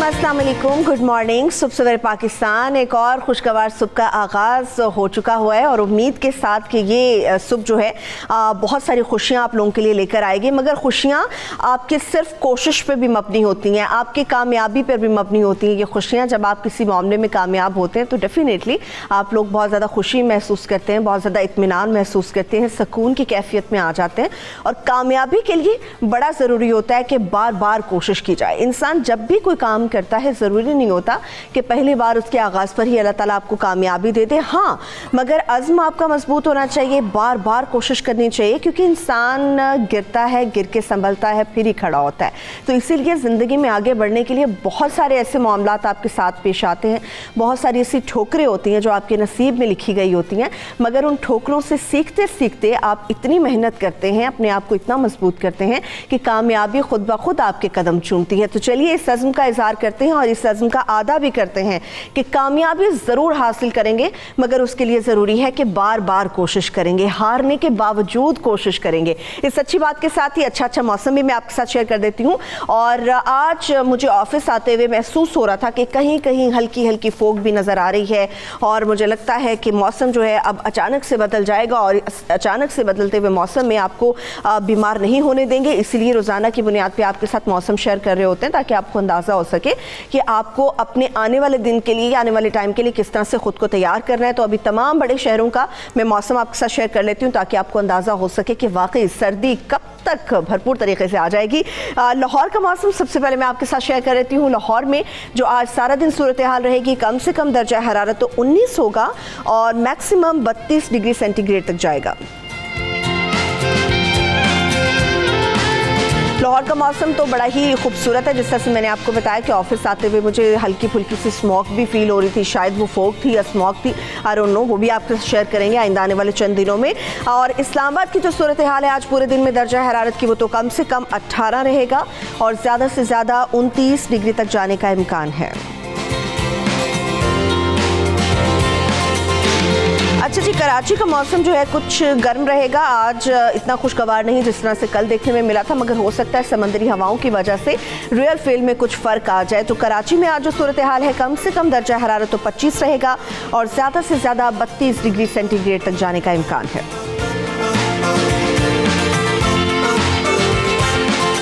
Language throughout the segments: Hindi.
अस्सलामुअलैकुम, गुड मॉर्निंग। सुबह सवेरे पाकिस्तान एक और खुशगवार सुबह का आगाज़ हो चुका हुआ है और उम्मीद के साथ कि ये सुबह जो है बहुत सारी खुशियाँ आप लोगों के लिए लेकर आएगी। मगर खुशियाँ आपके सिर्फ कोशिश पे भी मबनी होती हैं, आपकी कामयाबी पर भी मबनी होती हैं। ये खुशियाँ जब आप किसी मामले में कामयाब होते हैं तो डेफिनेटली आप लोग बहुत ज़्यादा खुशी महसूस करते हैं, बहुत ज़्यादा इत्मीनान महसूस करते हैं, सुकून की कैफियत में आ जाते हैं। और कामयाबी के लिए बड़ा ज़रूरी होता है कि बार बार कोशिश की जाए। इंसान जब भी कोई काम करता है ज़रूरी नहीं होता कि पहली बार उसके आगाज़ पर ही अल्लाह ताला आपको कामयाबी दे दे। हाँ, मगर अज़्म आपका मजबूत होना चाहिए, बार बार कोशिश करनी चाहिए, क्योंकि इंसान गिरता है, गिर के संभलता है, फिर ही खड़ा होता है। तो इसीलिए ज़िंदगी में आगे बढ़ने के लिए बहुत सारे ऐसे मामलात आपके साथ पेश आते हैं, बहुत सारी ऐसी ठोकरें होती हैं जो आपके नसीब में लिखी गई होती हैं। मगर उन ठोकरों से सीखते सीखते आप इतनी मेहनत करते हैं, अपने आप को इतना मजबूत करते हैं कि कामयाबी खुद ब खुद आपके कदम चूमती है। तो चलिए इस अज़्म का इज़हार करते हैं और इस अज़्म का आदा भी करते हैं कि कामयाबी ज़रूर हासिल करेंगे, मगर उसके लिए ज़रूरी है कि बार बार कोशिश करेंगे, हारने के बावजूद कोशिश करेंगे। इस अच्छी बात के साथ ही अच्छा मौसम भी मैं आपके साथ शेयर कर देती हूँ। और आज मुझे ऑफिस आते हुए महसूस हो रहा था कि कहीं कहीं हल्की हल्की फोग भी नज़र आ रही है और मुझे लगता है कि मौसम जो है अब अचानक से बदल जाएगा और अचानक से बदलते हुए मौसम में आपको बीमार नहीं होने देंगे। इसलिए रोज़ाना की बुनियाद पर आपके साथ मौसम शेयर कर रहे होते हैं ताकि आपको अंदाज़ा हो सके कि आपको अपने आने वाले दिन के लिए, आने वाले टाइम के लिए किस तरह से खुद को तैयार करना है। तो अभी तमाम बड़े शहरों का मैं मौसम आपके साथ शेयर कर लेती हूँ ताकि आपको अंदाज़ा हो सके कि वाकई सर्दी कब तक भरपूर तरीके से आ जाएगी। लाहौर का मौसम सबसे पहले मैं आपके साथ शेयर कर लेती हूँ। लाहौर में जो आज सारा दिन सूरत हाल रहेगी, कम से कम दर्जा हरारत तो 19 होगा और मैक्सिमम 32 डिग्री सेंटीग्रेड तक जाएगा। लाहौर का मौसम तो बड़ा ही खूबसूरत है। जिस तरह से मैंने आपको बताया कि ऑफिस आते हुए मुझे हल्की फुल्की सी स्मोक भी फील हो रही थी, शायद वो फोग थी या स्मोक थी, आई डोंट नो, वो भी आपके साथ शेयर करेंगे आइंदा आने वाले चंद दिनों में। और इस्लामाबाद की जो सूरत हाल है आज पूरे दिन में दर्जा हरारत की वो तो कम से कम 18 रहेगा और ज़्यादा से ज़्यादा 29 डिग्री तक जाने का इम्कान है। अच्छा जी, कराची का मौसम जो है कुछ गर्म रहेगा। आज इतना खुशगवार नहीं जिस तरह से कल देखने में मिला था, मगर हो सकता है समंदरी हवाओं की वजह से रियल फील में कुछ फ़र्क आ जाए। तो कराची में आज जो सूरत हाल है कम से कम दर्जा हरारत तो 25 रहेगा और ज़्यादा से ज़्यादा 32 डिग्री सेंटीग्रेड तक जाने का इम्कान है।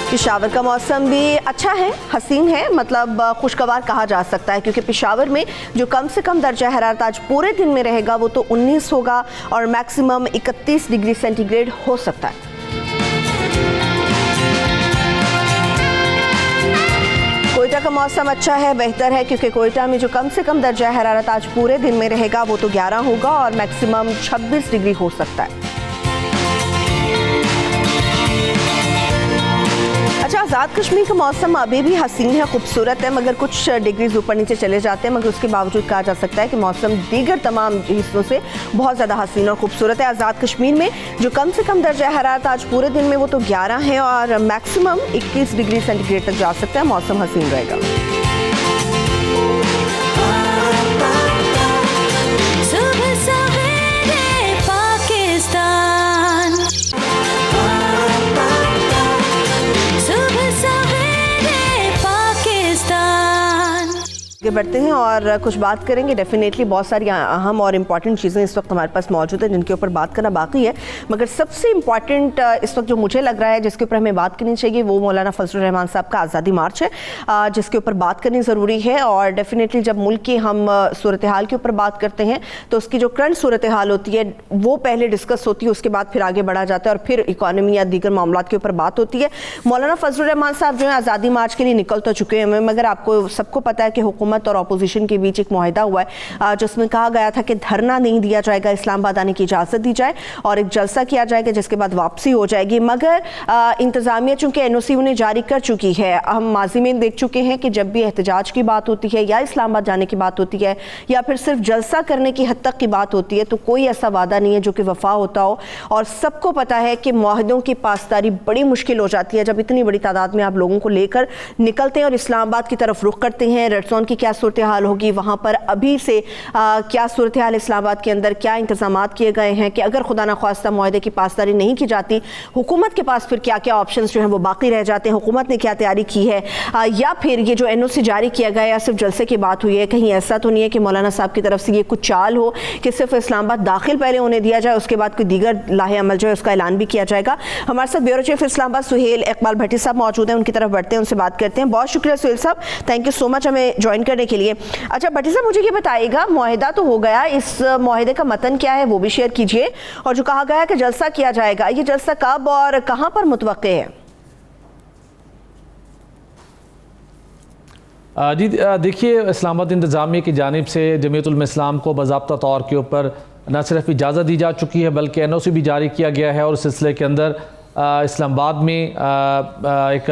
पेशावर का मौसम भी अच्छा है, हसीन है, मतलब खुशगवार कहा जा सकता है, क्योंकि पेशावर में जो कम से कम दर्जा हरारत आज पूरे दिन में रहेगा वो तो 19 होगा और मैक्सिमम 31 डिग्री सेंटीग्रेड हो सकता है। कोयटा का मौसम अच्छा है, बेहतर है, क्योंकि कोयटा में जो कम से कम दर्जा हरारत आज पूरे दिन में रहेगा वो तो 11 होगा और मैक्सिमम 26 डिग्री हो सकता है। अच्छा, आज़ाद कश्मीर का मौसम अभी भी हसीन है, खूबसूरत है, मगर कुछ डिग्रीज ऊपर नीचे चले जाते हैं, मगर उसके बावजूद कहा जा सकता है कि मौसम दीगर तमाम हिस्सों से बहुत ज़्यादा हसीन और खूबसूरत है। आज़ाद कश्मीर में जो कम से कम दर्जा हरारत आज पूरे दिन में वो तो 11 है और मैक्सिमम 21 डिग्री सेंटीग्रेड तक जा सकता है। मौसम हसीन रहेगा। बढ़ते हैं और कुछ बात करेंगे। डेफिनेटली बहुत सारी अहम और इम्पॉर्टेंट चीज़ें इस वक्त हमारे पास मौजूद हैं जिनके ऊपर बात करना बाकी है, मगर सबसे इम्पॉर्टेंट इस वक्त जो मुझे लग रहा है जिसके ऊपर हमें बात करनी चाहिए वो मौलाना फजलुर रहमान साहब का आज़ादी मार्च है, जिसके ऊपर बात करनी ज़रूरी है। और डेफिनेटली जब मुल्क की हम सूरत हाल के ऊपर बात करते हैं तो उसकी जो करंट सूरत हाल होती है वो पहले डिस्कस होती है, उसके बाद फिर आगे बढ़ा जाता है और फिर इकॉनमी या दीगर मामलात के ऊपर बात होती है। मौलाना फजलुर रहमान साहब जो है आज़ादी मार्च के लिए निकल तो चुके हैं, मगर आपको सबको पता है कि हुकूमत हुकूमत और अपोजिशन के बीच एक मुआहिदा हुआ है जिसमें कहा गया था कि धरना नहीं दिया जाएगा, इस्लामाबाद आने की इजाज़त दी जाए और एक जलसा किया जाएगा जिसके बाद वापसी हो जाएगी। मगर इंतज़ामिया चूँकि NOC उन्हें जारी कर चुकी है, हम माजी में देख चुके हैं कि जब भी एहतजाज की बात होती है या इस्लामाबाद जाने की बात होती है या फिर सिर्फ जलसा करने की हद तक की बात होती है तो कोई ऐसा वादा नहीं है जो कि वफा होता हो। और सबको पता है कि मुआहदों की पासदारी बड़ी मुश्किल हो जाती है जब इतनी बड़ी तादाद में आप लोगों को लेकर निकलते हैं और इस्लामाबाद की तरफ रुख करते हैं। रेड जोन की क्या सूरत हाल होगी, वहाँ पर अभी से क्या सूरत हाल इस्लामाबाद के अंदर, क्या इंतजाम किए गए हैं कि अगर खुदा न ख्वास्ता मुआहदे की पासदारी नहीं की जाती, हुकूमत के पास फिर क्या क्या ऑप्शंस जो हैं वो बाकी रह जाते हैं, हुकूमत ने क्या तैयारी की है, या फिर ये जो NOC जारी किया गया या सिर्फ जलसे की बात हुई है, कहीं ऐसा तो नहीं है कि मौलाना साहब की तरफ से ये कुछ चाल हो कि सिर्फ इस्लामाबाद दाखिल पहले उन्हें दिया जाए, उसके बाद कोई दीगर लाहे अमल जो है उसका ऐलान भी किया जाएगा। हमारे साथ ब्यूरो चीफ इस्लामाबाद सुहेल इकबाल भट्टी साहब मौजूद हैं, उनकी तरफ बढ़ते हैं, उनसे बात करते हैं। बहुत शुक्रिया सुहेल साहब, थैंक यू सो मच हमें ज्वाइन करने के लिए। अच्छा भट्टी साहब, मुझे ये बताइएगा, मुआहिदा तो हो गया, इस मुआहिदे का मतन क्या है वो भी शेयर कीजिए, और जो कहा गया है कि जलसा किया जाएगा, ये जलसा कब और कहाँ पर मुतवक्के है? जी देखिए, इस्लामाबाद इंतज़ामिया की जानिब से जमीयत उलमा इस्लाम को बाज़ाब्ता तौर के ऊपर न सिर्फ इजाज़त दी जा चुकी है बल्कि NOC भी जारी किया गया है। और इस सिलसिले के अंदर इस्लामाबाद में एक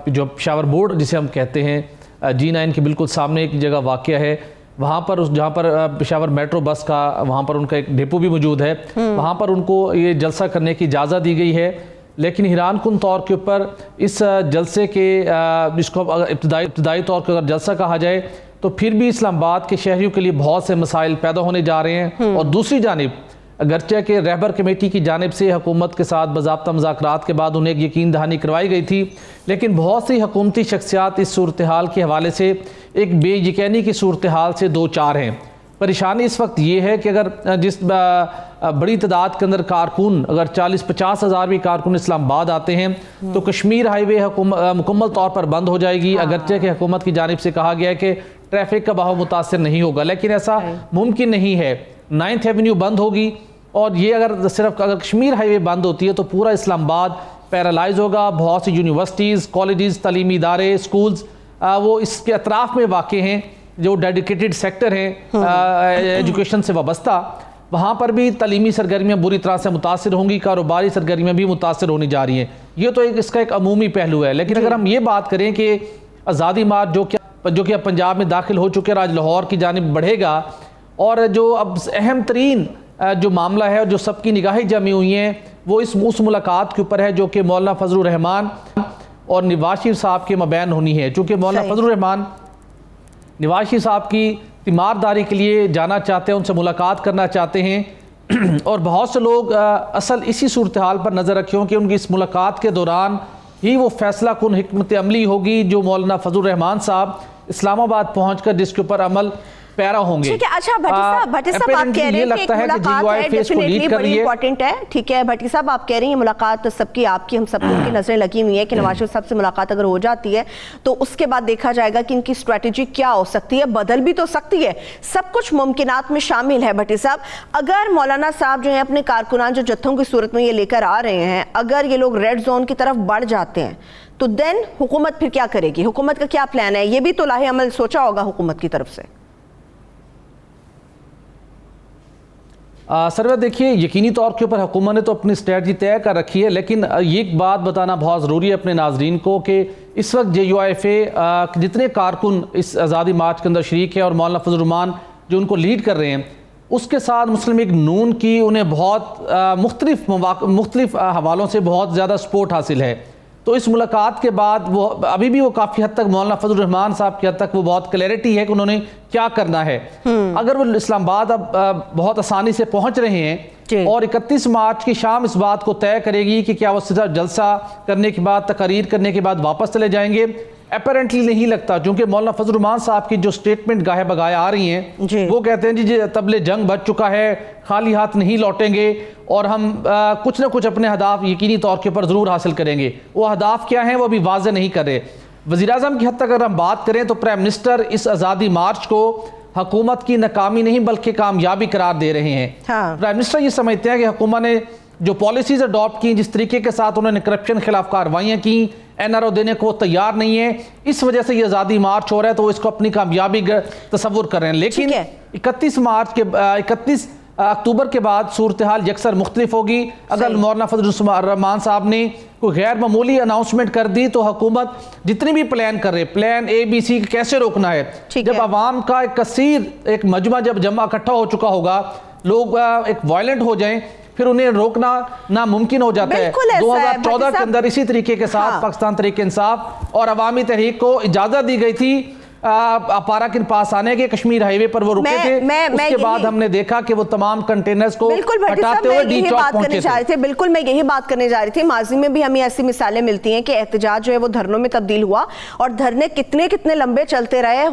जो पेशावर बोर्ड जिसे हम कहते हैं, G9 के बिल्कुल सामने एक जगह वाक़या है, वहाँ पर जहाँ पर पेशावर मेट्रो बस का वहाँ पर उनका एक डिपो भी मौजूद है, वहाँ पर उनको ये जलसा करने की इजाज़त दी गई है। लेकिन हैरान कुन तौर के ऊपर इस जलसे के जिसको अगर इब्तदाई तौर पर अगर जलसा कहा जाए तो फिर भी इस्लामाबाद के शहरियों के लिए बहुत से मसाइल पैदा होने जा रहे हैं। और दूसरी जानिब अगरचे के रहबर कमेटी की जानिब से हुकूमत के साथ बाज़ाब्ता मुज़ाकरात के बाद उन्हें एक यकीन दहानी करवाई गई थी, लेकिन बहुत सी हुकूमती शख्सियात इस सूरत हाल के हवाले से एक बेयकीनी की सूरत हाल से दो चार हैं। परेशानी इस वक्त ये है कि अगर जिस बड़ी तादाद के अंदर कारकुन, अगर 40-50 हज़ार भी कारकुन इस्लामाबाद आते हैं तो कश्मीर हाईवे मुकम्मल तौर पर बंद हो जाएगी। अगरचे कि हुकूमत की जानिब से कहा गया है कि ट्रैफिक का बहाव मुतासर नहीं होगा, लेकिन ऐसा मुमकिन नहीं है। 9th एवेन्यू बंद होगी और ये अगर सिर्फ अगर कश्मीर हाईवे बंद होती है तो पूरा इस्लामाबाद पैरालाइज होगा। बहुत सी यूनिवर्सिटीज़, कॉलेजेस, तालीमी इदारे, स्कूल्स वो इसके अतराफ़ में वाक़ हैं, जो डेडिकेटेड सेक्टर हैं एजुकेशन से वाबस्ता, वहाँ पर भी तालीमी सरगर्मियाँ बुरी तरह से मुतासर होंगी, कारोबारी सरगर्मियाँ भी मुतासर होने जा रही हैं। ये तो इसका एक अमूमी पहलू है। लेकिन अगर हम ये बात करें कि आज़ादी मार्च जो कि अब पंजाब में दाखिल हो चुके, आज लाहौर की जानिब बढ़ेगा, और जो अब अहम तरीन जो मामला है जो सबकी निगाहें जमी हुई हैं वो उस मुलाकात के ऊपर है जो कि मौलाना फजलुर रहमान और नवाज शरीफ साहब के मबैन होनी है। चूँकि मौलाना फजलुर रहमान नवाज शरीफ साहब की तीमारदारी के लिए जाना चाहते हैं, उनसे मुलाकात करना चाहते हैं और बहुत से लोग असल इसी सूरत हाल पर नज़र रखे हों कि उनकी इस मुलाकात के दौरान ही वो फैसला कुन हिकमत अमली होगी जो मौलाना फजलुर रहमान साहब इस्लामाबाद पहुँचकर जिसके ऊपर अमल पैरा होंगे। ठीक है, अच्छा भट्टी साहब आप कह रहे हैं कि मुलाकात है डेफिनेटली बड़ी इंपॉर्टेंट है। ठीक है भट्टी साहब, आप कह रही हैं मुलाकात सबकी, आपकी, हम सबकी उनकी नजरें लगी हुई है कि नवाज शरीफ साहब से मुलाकात अगर हो जाती है तो उसके बाद देखा जाएगा कि इनकी स्ट्रेटेजी क्या हो सकती है, बदल भी तो सकती है, सब कुछ मुमकिनात में शामिल है। भट्टी साहब, अगर मौलाना साहब जो है अपने कारकुनान जो जत्थों की सूरत में ये लेकर आ रहे हैं, अगर ये लोग रेड जोन की तरफ बढ़ जाते हैं तो देन हुकूमत फिर क्या करेगी? हुकूमत का क्या प्लान है? ये भी तो लाहे अमल सोचा होगा हुकूमत की तरफ से। सरवर देखिए, यकीनी तौर के ऊपर हुकूमत ने तो अपनी स्ट्रेटजी तय कर रखी है, लेकिन ये एक बात बताना बहुत ज़रूरी है अपने नाजरीन को कि इस वक्त JUIFA जितने कारकुन इस आज़ादी मार्च के अंदर शरीक है और मौलाना फजलुर रहमान जो उनको लीड कर रहे हैं, उसके साथ मुस्लिम लीग नून की उन्हें बहुत मुख्तलिफ हवालों से बहुत ज़्यादा सपोर्ट हासिल है। तो इस मुलाकात के बाद वो अभी भी वो काफ़ी हद तक मौलाना फजलुर रहमान साहब की हद तक वो बहुत क्लैरिटी है कि उन्होंने क्या करना है। अगर वो इस्लामाबाद अब बहुत आसानी से पहुंच रहे हैं और 31 मार्च की शाम इस बात को तय करेगी कि क्या वो सीधा जलसा करने के बाद, तकरीर करने के बाद वापस चले जाएंगे, अपेरेंटली नहीं लगता। क्योंकि मौलाना फजलुर रहमान साहब की जो स्टेटमेंट गाहे बगाए आ रही हैं वो कहते हैं जी तबले जंग बच चुका है, खाली हाथ नहीं लौटेंगे और हम कुछ ना कुछ अपने अहदाफ यकीनी तौर के ऊपर ज़रूर हासिल करेंगे। वो अहदाफ क्या हैं वो अभी वाज़ेह नहीं कर रहे। वज़ीर-ए-आज़म की हद तक अगर हम बात करें तो प्राइम मिनिस्टर इस आज़ादी मार्च को हुकूमत की नाकामी नहीं बल्कि कामयाबी करार दे रहे हैं। प्राइम मिनिस्टर ये समझते हैं कि हुकूमत ने जो पॉलिसीज़ अडॉप्ट की, जिस तरीके के साथ उन्होंने करप्शन खिलाफ कार्रवाइयाँ की, NRO देने को तैयार नहीं है, इस वजह से ये आज़ादी मार्च हो रहा है, तो वो इसको अपनी कामयाबी तस्वुर कर रहे हैं। लेकिन 31 अक्टूबर के बाद सूरत हाल यकसर मुख्तलिफ होगी। अगर मौलाना फजलुर रहमान साहब ने कोई गैर मामूली अनाउंसमेंट कर दी तो हुकूमत जितनी भी प्लान कर रहे, प्लान ABC कैसे रोकना है, जब आवाम का एक कसीर एक मजमा जब जमा इकट्ठा हो चुका होगा, लोग एक वायलेंट हो जाएं, फिर उन्हें रोकना नामुमकिन हो जाता है। 2014 के अंदर इसी तरीके के साथ पाकिस्तान तहरीक इंसाफ और अवामी तहरीक को इजाजत दी गई थी अपारा के पास आने के, कश्मीर हाईवे पर वो रुके थे। उसके बाद हमने देखा कि वो तमाम कंटेनर्स को हटाते हुए डी चौक पहुंचे थे। बिल्कुल मैं यही बात करने जा रही थी। माजी में भी हमें ऐसी मिसालें मिलती हैं कि एहतजाज जो है वो धरनों में तब्दील हुआ और धरने कितने कितने लंबे चलते रहे,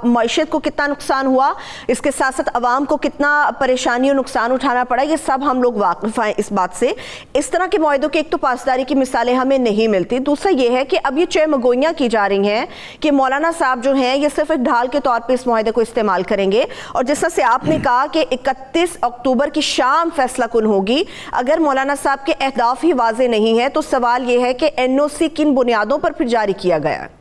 मईशत को कितना नुकसान हुआ, इसके साथ साथ अवाम को कितना परेशानी और नुकसान उठाना पड़ा, ये सब हम लोग वाकिफ हैं इस बात से। इस तरह के मुआहदों की एक तो पासदारी की मिसालें हमें नहीं मिलती, दूसरा ये है कि अब ये चयमगोइयाँ की जा रही हैं कि मौलाना साहब जो हैं ये सिर्फ एक ढाल के तौर पे इस मुआहदे को इस्तेमाल करेंगे। और जिस तरह से आपने कहा कि 31 अक्टूबर की शाम फैसला कुन होगी, अगर मौलाना साहब के अहदाफ ही वाजे नहीं है तो सवाल ये है कि NOC किन बुनियादों पर फिर जारी किया गया है?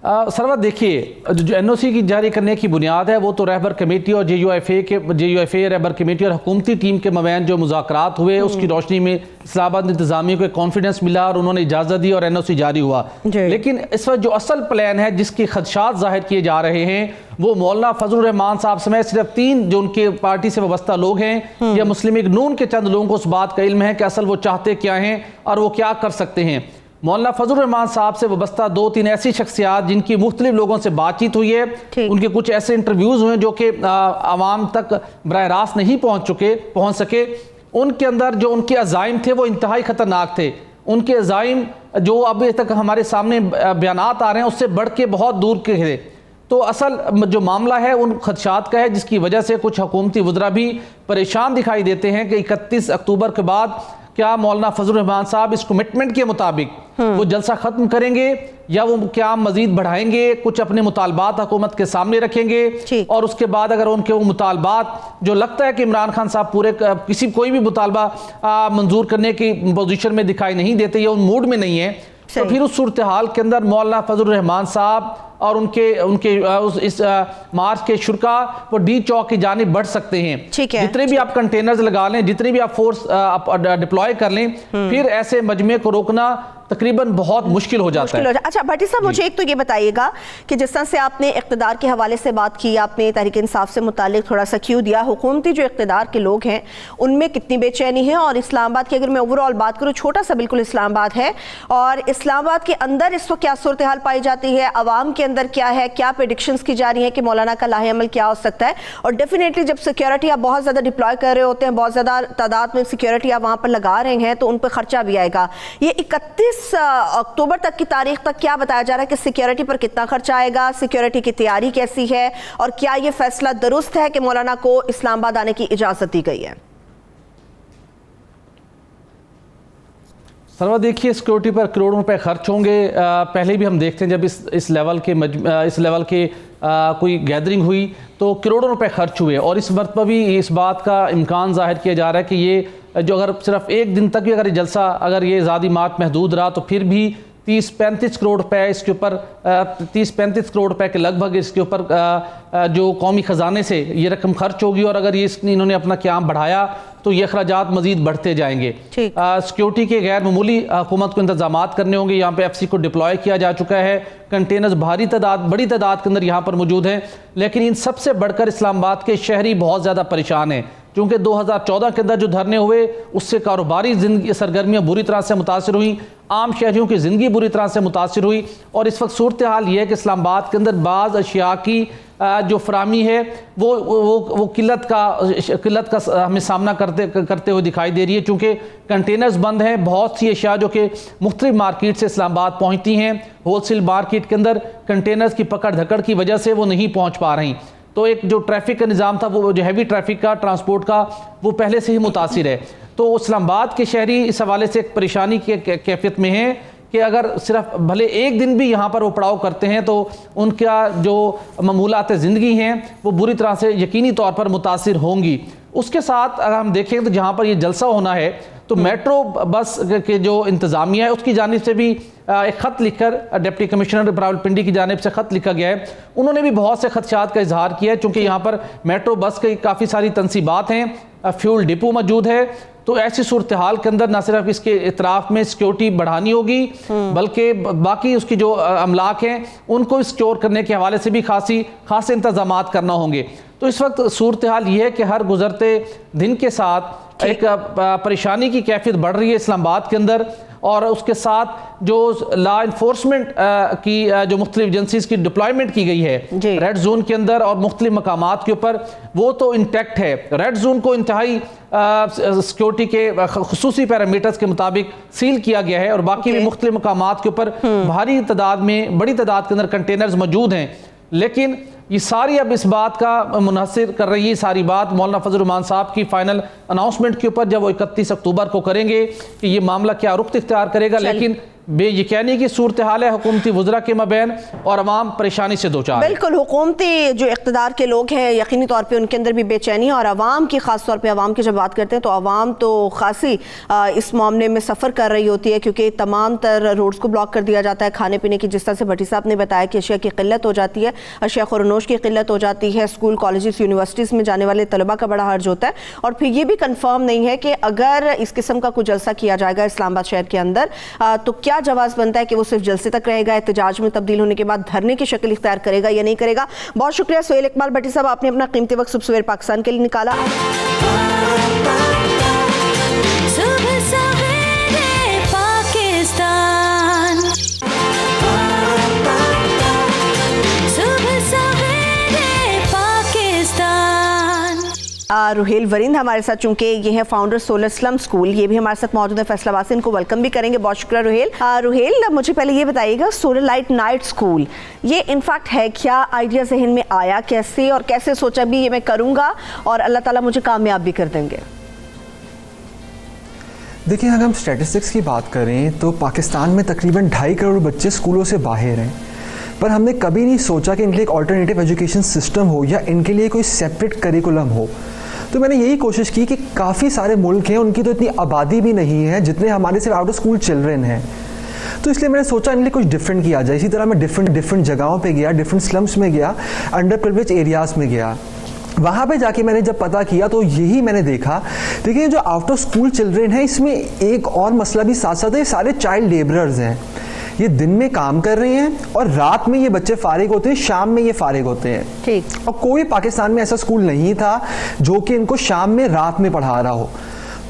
सरवत देखिए, जो NOC की जारी करने की बुनियाद है वो तो रहबर कमेटी और JUFA रहबर कमेटी और हुकूमती टीम के मबैन जो मुज़ाकरात हुए उसकी रोशनी में इस्लामाबाद इंतज़ामिया को कॉन्फिडेंस मिला और उन्होंने इजाज़त दी और NOC जारी हुआ। लेकिन इस वक्त जो असल प्लान है जिसके खदशात जाहिर किए जा रहे हैं वो मौलाना फजलुर रहमान साहब समेत सिर्फ 3 जो उनके पार्टी से वाबस्ता लोग हैं या मुस्लिम लीग नून के चंद लोगों को उस बात का इल्म है कि असल वो चाहते क्या हैं और वो क्या कर सकते हैं। मौलाना फजलुर रहमान साहब से वाबस्ता 2-3 ऐसी शख्सियात जिनकी मुख्तलिफ लोगों से बातचीत हुई है, उनके कुछ ऐसे इंटरव्यूज़ हुए जो कि आवाम तक बराह रास्त नहीं पहुँच सके। उनके अंदर जो उनके अज़ाइम थे वो इंतहाई ख़तरनाक थे। उनके अज़ाइम जो अभी तक हमारे सामने बयानात आ रहे हैं उससे बढ़ के बहुत दूर के थे। तो असल जो मामला है उन खदशात का है जिसकी वजह से कुछ हुकूमती वज़रा भी परेशान दिखाई देते हैं कि 31 अक्टूबर के बाद क्या मौलाना फजलुर रहमान साहब इस कमिटमेंट के मुताबिक वो जलसा खत्म करेंगे या वो क्या मजीद बढ़ाएंगे, कुछ अपने मुतालबात हुकूमत के सामने रखेंगे और उसके बाद अगर उनके वो मुतालबात जो लगता है कि इमरान खान साहब पूरे कोई भी मुतालबा मंजूर करने की पोजीशन में दिखाई नहीं देते या उन मूड में नहीं है, तो फिर उस सूरत हाल के अंदर मौलाना फजलुर रहमान साहब और उनके इस मार्च के शुरा वो डी चौक की जानिब बढ़ सकते हैं। जितने भी आप कंटेनर्स लगा लें, जितने भी आप फोर्स डिप्लॉय कर लें, फिर ऐसे मजमे को रोकना तकरीबन बहुत मुश्किल हो जाता है। अच्छा भट्टी साहब, मुझे एक तो ये बताइएगा कि जिस तरह से आपने इक़्तिदार के हवाले से बात की, आपने तहरीक इंसाफ से मुतालिक थोड़ा सा क्यों दिया, हुकूमती जो इक़्तिदार के लोग हैं उनमें कितनी बेचैनी है, और इस्लामाबाद की अगर मैं ओवरऑल बात करूँ, छोटा सा बिल्कुल इस्लामाबाद है, और इस्लामाबाद के अंदर इस वक्त क्या सूरत हाल पाई जाती है, अवाम के अंदर क्या है, क्या प्रेडिक्शंस की जा रही है कि मौलाना का लाहेअमल क्या हो सकता है। और डेफिनेटली जब सिक्योरिटी आप बहुत ज़्यादा डिप्लॉय कर रहे होते हैं, बहुत ज़्यादा तादाद में सिक्योरिटी आप वहाँ पर लगा रहे हैं, तो उन पर खर्चा भी आएगा। ये 31 अक्टूबर तक की तारीख तक क्या बताया जा रहा है कि सिक्योरिटी पर कितना खर्चा आएगा, सिक्योरिटी की तैयारी कैसी है, और क्या ये फैसला दुरुस्त है कि मौलाना को इस्लामाबाद आने की इजाज़त दी गई है? सरवा देखिए, सिक्योरिटी पर करोड़ों रुपए खर्च होंगे। पहले भी हम देखते हैं जब इस लेवल के कोई गैदरिंग हुई तो करोड़ों रुपए खर्च हुए, और इस मरतबा भी इस बात का इम्कान जाहिर किया जा रहा है कि ये जो अगर सिर्फ एक दिन तक भी अगर ये जलसा अगर ये आज़ादी मार्च महदूद रहा तो फिर भी 30-35 करोड़ रुपए इसके ऊपर 30-35 करोड़ रुपए के लगभग इसके ऊपर जो कौमी ख़जाने से ये रकम खर्च होगी, और अगर ये इन्होंने अपना क़याम बढ़ाया तो ये अखराजात मजीद बढ़ते जाएंगे। सिक्योरिटी के गैर मामूली हुकूमत को इंतजामात करने होंगे। यहाँ पे FC को डिप्लॉय किया जा चुका है, कंटेनर्स बड़ी तादाद के अंदर यहाँ पर मौजूद हैं, लेकिन इन सबसे बढ़कर इस्लामाबाद के शहरी बहुत ज़्यादा परेशान हैं, क्योंकि 2014 के अंदर जो धरने हुए उससे कारोबारी सरगर्मियाँ बुरी तरह से मुतासर हुई, आम शहरियों की ज़िंदगी बुरी तरह से मुतासर हुई, और इस वक्त सूरत हाल ये है कि इस्लामाबाद के अंदर बाज़ अशिया की जो फरामी है वो किल्लत का हमें सामना करते हुए दिखाई दे रही है, क्योंकि कंटेनर्स बंद हैं। बहुत सी अशिया जो कि मुख्तलिफ मार्केट से इस्लामाबाद पहुँचती हैं, होलसेल मार्केट के अंदर कंटेनर्स की पकड़ धकड़ की वजह से वो नहीं पहुँच पा रही, तो एक जो ट्रैफिक का निज़ाम था, वो जो हैवी ट्रैफिक का ट्रांसपोर्ट का, वो पहले से ही मुतासिर है। तो इस्लामाबाद के शहरी इस हवाले से एक परेशानी की कैफियत में है कि अगर सिर्फ भले एक दिन भी यहाँ पर वो पड़ाव करते हैं तो उनका जो मामूलात ज़िंदगी हैं वो बुरी तरह से यकीनी तौर पर मुतासिर होंगी। उसके साथ अगर हम देखें तो जहाँ पर ये जलसा होना है तो मेट्रो बस के जो इंतज़ामिया है उसकी जानिब से भी एक ख़त लिखकर डिप्टी कमिश्नर रावलपिंडी की जानिब से ख़त लिखा गया है। उन्होंने भी बहुत से खदशात का इजहार किया है, चूँकि यहाँ पर मेट्रो बस की काफ़ी सारी तनसीबात हैं, फ्यूल डिपो मौजूद है, तो ऐसी सूरत हाल के अंदर न सिर्फ इसके इतराफ में सिक्योरिटी बढ़ानी होगी बल्कि बाकी उसकी जो अमलाक हैं उनको सिक्योर करने के हवाले से भी खासे इंतजाम करना होंगे। तो इस वक्त सूरत हाल ये है कि हर गुजरते दिन के साथ एक परेशानी की कैफियत बढ़ रही है इस्लामाबाद के अंदर, और उसके साथ जो लॉ इन्फोर्समेंट की जो मुख्तलिफ एजेंसीज की डिप्लॉयमेंट की गई है रेड जोन के अंदर और मुख्तलिफ मकामात के ऊपर, वो तो इंटैक्ट है। रेड जोन को इंतहाई सिक्योरिटी के खुसूसी पैरामीटर्स के मुताबिक सील किया गया है और बाकी भी मुख्तलिफ मकामात के ऊपर भारी तादाद में, बड़ी तादाद के अंदर कंटेनर्स मौजूद हैं। लेकिन ये सारी अब इस बात का मुनहसिर कर रही है सारी बात मौलाना फजल रहमान साहब की फाइनल अनाउंसमेंट के ऊपर, जब वो 31 अक्टूबर को करेंगे कि ये मामला क्या रुख इख्तियार करेगा। लेकिन बेयकीनी की सूरत हाल है हुकूमती वज़रा के मबैन और अवाम परेशानी से दो चार। बिल्कुल, हुकूमती जो इक़्तिदार के लोग हैं यकीनी तौर पे उनके अंदर भी बेचैनी है, और अवाम की ख़ास तौर पे अवाम की जब बात करते हैं तो अवाम तो खासी इस मामले में सफ़र कर रही होती है, क्योंकि तमाम तर रोड्स को ब्लॉक कर दिया जाता है। खाने पीने की, जिस तरह से भट्टी साहब ने बताया कि अशिया की किल्लत हो जाती है, अशिया खुरनोश की किल्लत हो जाती है, स्कूल कॉलेजेस यूनिवर्सिटीज़ में जाने वाले तलबा का बड़ा हर्ज होता है, और फिर ये भी कन्फर्म नहीं है कि अगर इस किस्म का कोई जलसा किया जाएगा इस्लामाबाद शहर के अंदर तो क्या जवाब बनता है कि वो सिर्फ जलसे तक रहेगा, एहतजाज में तब्दील होने के बाद धरने की शक्ल इख्तियार करेगा या नहीं करेगा। बहुत शुक्रिया सुहेल इकबाल भट्टी साहब, आपने अपना कीमती वक्त सुबह सवेरे पाकिस्तान के लिए निकाला। रुहेल वरिंद हमारे साथ, चूंकि ये है फाउंडर सोलर स्लम स्कूल, ये भी हमारे साथ मौजूद है फैसलाबाद से, इनको वेलकम भी करेंगे। बहुत शुक्रिया रुहेल। रुहेल, मुझे पहले ये बताइएगा, सोलर लाइट नाइट स्कूल ये इनफैक्ट है क्या? आइडिया जहन में आया कैसे, और कैसे सोचा भी ये मैं करूँगा और अल्लाह ताला मुझे कामयाब भी कर देंगे? देखिए, अगर हम स्टैटिस्टिक्स की बात करें तो पाकिस्तान में तकरीबन 2.5 करोड़ बच्चे स्कूलों से बाहर हैं, पर हमने कभी नहीं सोचा कि इनके लिए एक ऑल्टरनेटिव एजुकेशन सिस्टम हो या इनके लिए कोई सेपरेट करिकुलम हो। तो मैंने यही कोशिश की कि काफ़ी सारे मुल्क हैं, उनकी तो इतनी आबादी भी नहीं है जितने हमारे सिर्फ आउट ऑफ स्कूल चिल्ड्रन हैं, तो इसलिए मैंने सोचा इनके लिए कुछ डिफरेंट किया जाए। इसी तरह मैं डिफरेंट जगहों पे गया, डिफरेंट स्लम्स में गया, अंडर प्रिविलेज एरियाज़ में गया। वहाँ पे जाके मैंने जब पता किया तो यही मैंने देखा, देखिए जो आउट ऑफ स्कूल चिल्ड्रन हैं इसमें एक और मसला भी साथ साथ है, सारे चाइल्ड लेबरर्स हैं। ये दिन में काम कर रहे हैं और रात में ये बच्चे फारिग होते हैं, शाम में ये फारिग होते हैं। ठीक। और कोई पाकिस्तान में ऐसा स्कूल नहीं था जो कि इनको शाम में रात में पढ़ा रहा हो।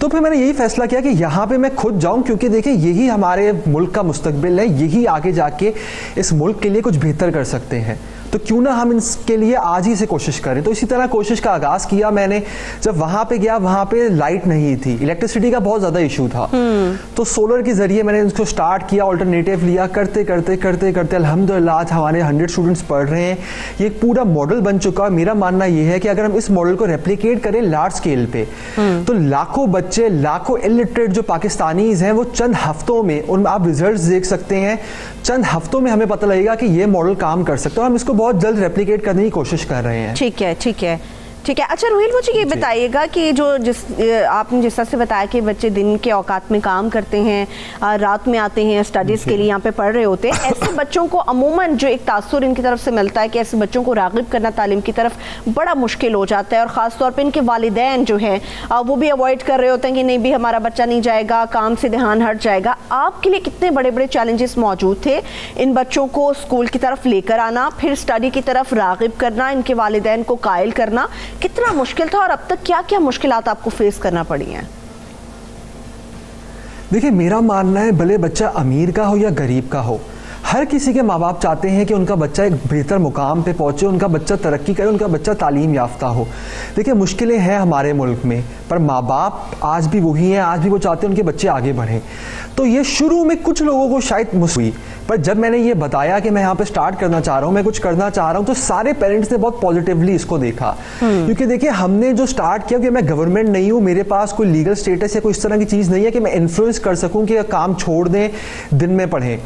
तो फिर मैंने यही फैसला किया कि यहाँ पे मैं खुद जाऊँ, क्योंकि देखिए यही हमारे मुल्क का मुस्तकबिल है, यही आगे जाके इस मुल्क के लिए कुछ बेहतर कर सकते हैं, तो क्यों ना हम इसके लिए आज ही से कोशिश करें। तो इसी तरह कोशिश का आगाज़ किया मैंने। जब वहाँ पे गया, वहाँ पे लाइट नहीं थी, इलेक्ट्रिसिटी का बहुत ज़्यादा इशू था, तो सोलर के ज़रिए मैंने इसको स्टार्ट किया, ऑल्टरनेटिव लिया, करते करते अल्हम्दुलिल्लाह आज हमारे 100 स्टूडेंट्स पढ़ रहे हैं। ये एक पूरा मॉडल बन चुका है। मेरा मानना ये है कि अगर हम इस मॉडल को रेप्लिकेट करें लार्ज स्केल पे, तो लाखों बच्चे, लाखों इलिटरेट जो पाकिस्तानीज़ हैं वो चंद हफ्तों में, उनमें आप रिजल्ट्स देख सकते हैं, चंद हफ्तों में हमें पता लगेगा कि ये मॉडल काम कर सकता है। हम इसको बहुत जल्द रेप्लिकेट करने की कोशिश कर रहे हैं। ठीक है, ठीक है, ठीक है। अच्छा रुहेल, मुझे ये बताइएगा कि जो आपने जिस तरह से बताया कि बच्चे दिन के औकात में काम करते हैं, रात में आते हैं स्टडीज़ के लिए, यहाँ पे पढ़ रहे होते हैं, ऐसे बच्चों को अमूमन जो एक तासुर इनकी तरफ से मिलता है कि ऐसे बच्चों को राग़िब करना तालीम की तरफ बड़ा मुश्किल हो जाता है, और ख़ास तौर पर इनके वालिदैन जो हैं वो भी अवॉइड कर रहे होते हैं कि नहीं भी हमारा बच्चा नहीं जाएगा, काम से ध्यान हट जाएगा। आपके लिए कितने बड़े बड़े चैलेंजेस मौजूद थे इन बच्चों को स्कूल की तरफ लेकर आना, फिर स्टडी की तरफ राग़िब करना, इनके वालिदैन को कायल करना, कितना मुश्किल था, और अब तक क्या क्या मुश्किलात आपको फेस करना पड़ी हैं? देखिए, मेरा मानना है भले बच्चा अमीर का हो या गरीब का हो, हर किसी के माँ बाप चाहते हैं कि उनका बच्चा एक बेहतर मुकाम पे पहुँचे, उनका बच्चा तरक्की करे, उनका बच्चा तालीम याफ्ता हो। देखिए, मुश्किलें हैं हमारे मुल्क में, पर माँ बाप आज भी वही हैं, आज भी वो चाहते हैं उनके बच्चे आगे बढ़ें। तो ये शुरू में कुछ लोगों को शायद मुश्किल हुई, पर जब मैंने ये बताया कि मैं यहाँ पे स्टार्ट करना चाह रहा हूँ, मैं कुछ करना चाह रहा हूँ, तो सारे पेरेंट्स ने बहुत पॉजिटिवली इसको देखा। क्योंकि देखिए, हमने जो स्टार्ट किया कि मैं गवर्नमेंट नहीं हूँ, मेरे पास कोई लीगल स्टेटस या कोई इस तरह की चीज़ नहीं है कि मैं इन्फ्लुएंस कर सकूँ कि काम छोड़ दें, दिन में पढ़ें।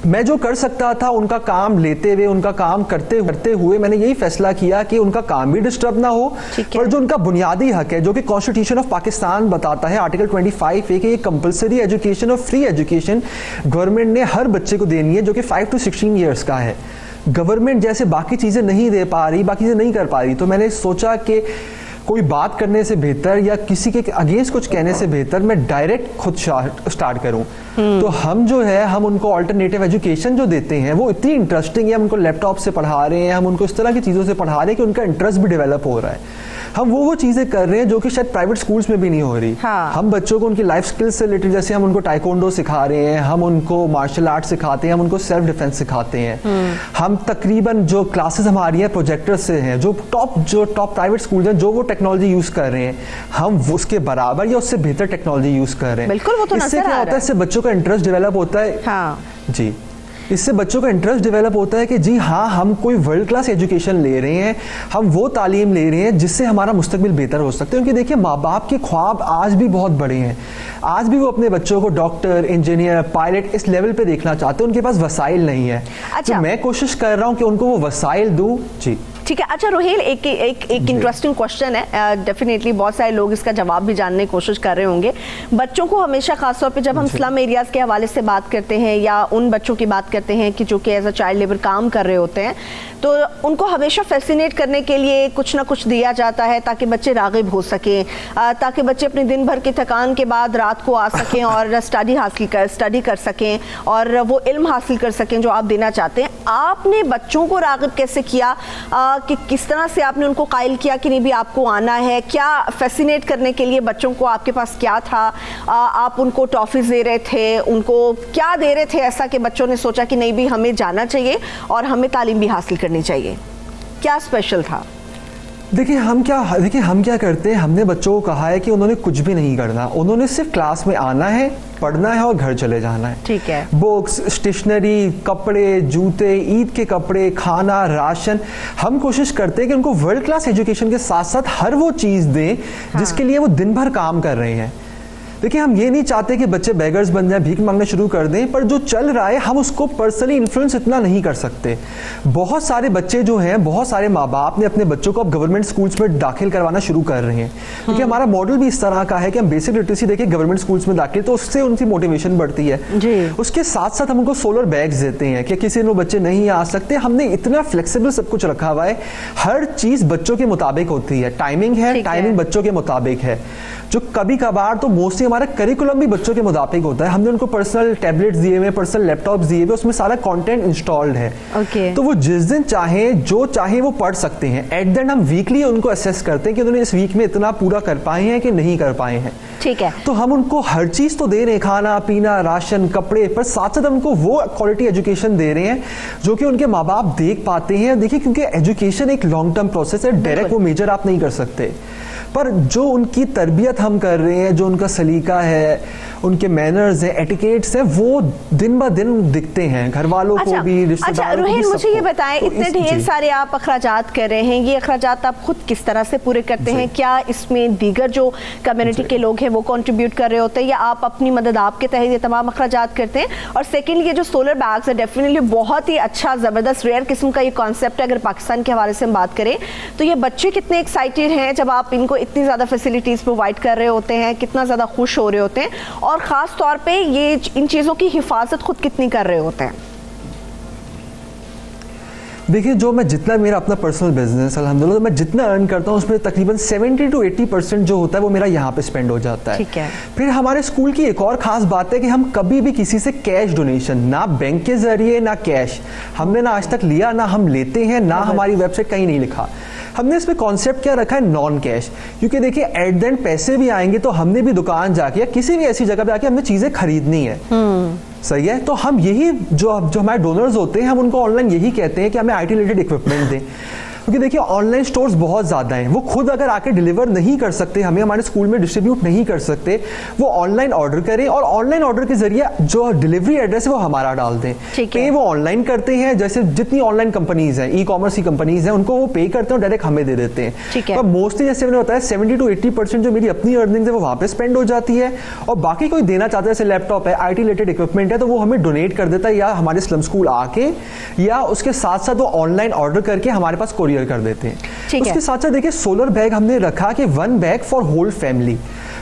मैं जो कर सकता था उनका काम लेते हुए, उनका काम करते हुए मैंने यही फैसला किया कि उनका काम भी डिस्टर्ब ना हो, पर जो उनका बुनियादी हक है जो कि कॉन्स्टिट्यूशन ऑफ पाकिस्तान बताता है आर्टिकल 25 है कि ये कंपलसरी एजुकेशन और फ्री एजुकेशन गवर्नमेंट ने हर बच्चे को देनी है जो कि 5 to 16 ईयर्स का है। गवर्नमेंट जैसे बाकी चीज़ें नहीं दे पा रही, बाकी चीज़ें नहीं कर पा रही, तो मैंने सोचा कि कोई बात करने से बेहतर या किसी के अगेंस्ट कुछ कहने से बेहतर मैं डायरेक्ट खुद स्टार्ट करूं। तो हम जो है हम उनको अल्टरनेटिव एजुकेशन जो देते हैं वो इतनी इंटरेस्टिंग है, हम उनको लैपटॉप से पढ़ा रहे हैं, हम उनको इस तरह की चीज़ों से पढ़ा रहे हैं कि उनका इंटरेस्ट भी डेवलप हो रहा है। हम वो चीज़ें कर रहे हैं जो कि शायद प्राइवेट स्कूल्स में भी नहीं हो रही। हाँ। हम बच्चों को उनकी लाइफ स्किल्स से रिलेटेड, जैसे हम उनको टाइकोंडो सिखा रहे हैं, हम उनको मार्शल आर्ट सिखाते हैं, हम उनको सेल्फ डिफेंस सिखाते हैं। हम तकरीबन जो क्लासेस हमारी हैं प्रोजेक्टर से हैं, जो टॉप प्राइवेट स्कूल हैं जो वो टेक्नोलॉजी यूज़ कर रहे हैं, हम उसके बराबर या उससे बेहतर टेक्नोलॉजी यूज़ कर रहे हैं। बिल्कुल, वो तो इससे क्या होता है, इससे बच्चों का इंटरेस्ट डेवलप होता है। हाँ जी, इससे बच्चों का इंटरेस्ट डेवलप होता है कि जी हाँ, हम कोई वर्ल्ड क्लास एजुकेशन ले रहे हैं, हम वो तालीम ले रहे हैं जिससे हमारा मुस्तकबिल बेहतर हो सकता है। क्योंकि देखिए माँ बाप के ख्वाब आज भी बहुत बड़े हैं, आज भी वो अपने बच्चों को डॉक्टर, इंजीनियर, पायलट इस लेवल पे देखना चाहते हैं, उनके पास वसाइल नहीं है। अच्छा। तो मैं कोशिश कर रहा हूँ कि उनको वो वसाइल दूँ। जी ठीक है। अच्छा रोहेल, एक इंटरेस्टिंग क्वेश्चन है, डेफिनेटली बहुत सारे लोग इसका जवाब भी जानने की कोशिश कर रहे होंगे। बच्चों को हमेशा खासतौर पे जब हम स्लम एरियाज़ के हवाले से बात करते हैं या उन बच्चों की बात करते हैं कि जो कि एज अ चाइल्ड लेबर काम कर रहे होते हैं, तो उनको हमेशा फैसिनेट करने के लिए कुछ ना कुछ दिया जाता है ताकि बच्चे राग़िब हो सकें, ताकि बच्चे अपने दिन भर की थकान के बाद रात को आ सकें और स्टडी कर सकें और वो इल्म हासिल कर सकें जो आप देना चाहते हैं। आपने बच्चों को राग़िब कैसे किया, कि किस तरह से आपने उनको कायल किया कि नहीं भी आपको आना है? क्या फैसिनेट करने के लिए बच्चों को आपके पास क्या था? आप उनको टॉफ़ीज़ दे रहे थे, उनको क्या दे रहे थे ऐसा कि बच्चों ने सोचा कि नहीं भी हमें जाना चाहिए और हमें तालीम भी हासिल करनी चाहिए? क्या स्पेशल था? देखिए हम क्या करते हैं, हमने बच्चों को कहा है कि उन्होंने कुछ भी नहीं करना, उन्होंने सिर्फ क्लास में आना है, पढ़ना है और घर चले जाना है। ठीक है। बुक्स, स्टेशनरी, कपड़े, जूते, ईद के कपड़े, खाना, राशन, हम कोशिश करते हैं कि उनको वर्ल्ड क्लास एजुकेशन के साथ साथ हर वो चीज़ दें जिसके लिए वो दिन भर काम कर रहे हैं। देखिए हम ये नहीं चाहते कि बच्चे बेगर्स बन जाएं, भीख मांगना शुरू कर दें, पर जो चल रहा है हम उसको पर्सनली इन्फ्लुएंस इतना नहीं कर सकते। बहुत सारे बच्चे जो हैं, बहुत सारे माँ बाप ने अपने बच्चों को अब गवर्नमेंट स्कूल्स में दाखिल करवाना शुरू कर रहे हैं, क्योंकि हमारा मॉडल भी इस तरह का है कि हम बेसिक लिटरेसी देके गवर्नमेंट स्कूल्स में दाखिल, तो उससे उनकी मोटिवेशन बढ़ती है जी। उसके साथ साथ हम उनको सोलर बैग्स देते हैं कि किसी दिन बच्चे नहीं आ सकते, हमने इतना फ्लेक्सिबल सब कुछ रखा हुआ है, हर चीज़ बच्चों के मुताबिक होती है, टाइमिंग है, टाइमिंग बच्चों के मुताबिक है। जो कभी कभार तो मोस्टली हमारा करिकुलम भी बच्चों के मुताबिक होता है, हमने उनको पर्सनल टैबलेट्स दिए हुए, पर्सनल लैपटॉप्स दिए हुए, उसमें सारा कंटेंट इंस्टॉल्ड है। तो वो जिस दिन चाहे जो चाहे वो पढ़ सकते हैं। एट द एंड हम वीकली उनको असेस करते हैं कि उन्होंने इस वीक में इतना पूरा कर पाए हैं कि नहीं कर पाए हैं। ठीक है। तो हम उनको हर चीज़ तो दे रहे हैं, खाना पीना, राशन, कपड़े, पर साथ साथ हमको वो क्वालिटी एजुकेशन दे रहे हैं जो कि उनके माँ बाप देख पाते हैं। देखिए क्योंकि एजुकेशन एक लॉन्ग टर्म प्रोसेस है, डायरेक्ट वो मेजर आप नहीं कर सकते, पर जो उनकी तरबियत हम कर रहे हैं, जो उनका सलीका है, उनके मैनर्स हैं, एटिकेट्स हैं, वो दिन ब दिन दिखते हैं घर वालों को भी, रिश्तेदारों को भी। रोहिल मुझे ये बताएं, इतने ढेर सारे आप अखराजात कर रहे हैं, ये अखराजात आप खुद किस तरह से पूरे करते हैं? क्या इसमें दीगर जो कम्युनिटी के लोग हैं वो कंट्रीब्यूट कर रहे होते हैं या आप अपनी मदद आपके तहत ये तमाम अखराजात करते हैं? और सेकेंडली ये जो सोलर बैग्स है डेफिनेटली बहुत ही अच्छा, ज़बरदस्त, रेयर किस्म का ये कॉन्सेप्ट है। अगर पाकिस्तान के हवाले से हम बात करें तो ये बच्चे कितने एक्साइटेड हैं जब आप इनको इतनी ज़्यादा फैसिलिटीज़ प्रोवाइड कर रहे होते हैं, कितना ज़्यादा खुश हो रहे होते हैं, और ख़ास तौर पे ये इन चीज़ों की हिफाजत खुद कितनी कर रहे होते हैं? देखिए जो मैं जितना, मेरा अपना पर्सनल बिजनेस अल्हम्दुलिल्लाह, तो मैं जितना अर्न करता हूँ उसमें तकरीबन 70 to 80% जो होता है वो मेरा यहाँ पे स्पेंड हो जाता है। ठीक है। फिर हमारे स्कूल की एक और ख़ास बात है कि हम कभी भी किसी से कैश डोनेशन, ना बैंक के ज़रिए ना कैश, हमने ना आज तक लिया, ना हम लेते हैं, ना हमारी वेबसाइट कहीं नहीं लिखा। हमने इसमें कॉन्सेप्ट क्या रखा है, नॉन कैश, क्योंकि देखिए एट द एंड पैसे भी आएंगे तो हमने भी दुकान जाके या किसी भी ऐसी जगह पे आके हमने चीज़ें खरीदनी है। सही है। तो हम यही जो हमारे डोनर्स होते हैं हम उनको ऑनलाइन यही कहते हैं कि हमें IT रिलेटेड इक्विपमेंट दें। क्योंकि देखिए ऑनलाइन स्टोर्स बहुत ज़्यादा हैं, वो खुद अगर आके डिलीवर नहीं कर सकते, हमें हमारे स्कूल में डिस्ट्रीब्यूट नहीं कर सकते, वो ऑनलाइन ऑर्डर करें और ऑनलाइन ऑर्डर के जरिए जो डिलीवरी एड्रेस है वो हमारा डाल दें। पे वो ऑनलाइन करते हैं, जैसे जितनी ऑनलाइन कंपनीज हैं, ई कॉमर्स की कंपनीज हैं, उनको वो पे करते हैं, डायरेक्ट हमें दे देते हैं। पर मोस्टली जैसे मैंने बताया 70 to 80% जो मेरी अपनी अर्निंग्स है वो वहाँ पे स्पेंड हो जाती है, और बाकी कोई देना चाहता है, जैसे लैपटॉप है, IT रिलेटेड इक्विपमेंट है, तो वो हमें डोनेट कर देता है, या हमारे स्लम स्कूल आके, या उसके साथ साथ वो ऑनलाइन ऑर्डर करके हमारे पास कोरियर कर देते हैं। उसके साथ साथ देखिए सोलर बैग हमने रखा कि 1 बैग फॉर होल फैमिली।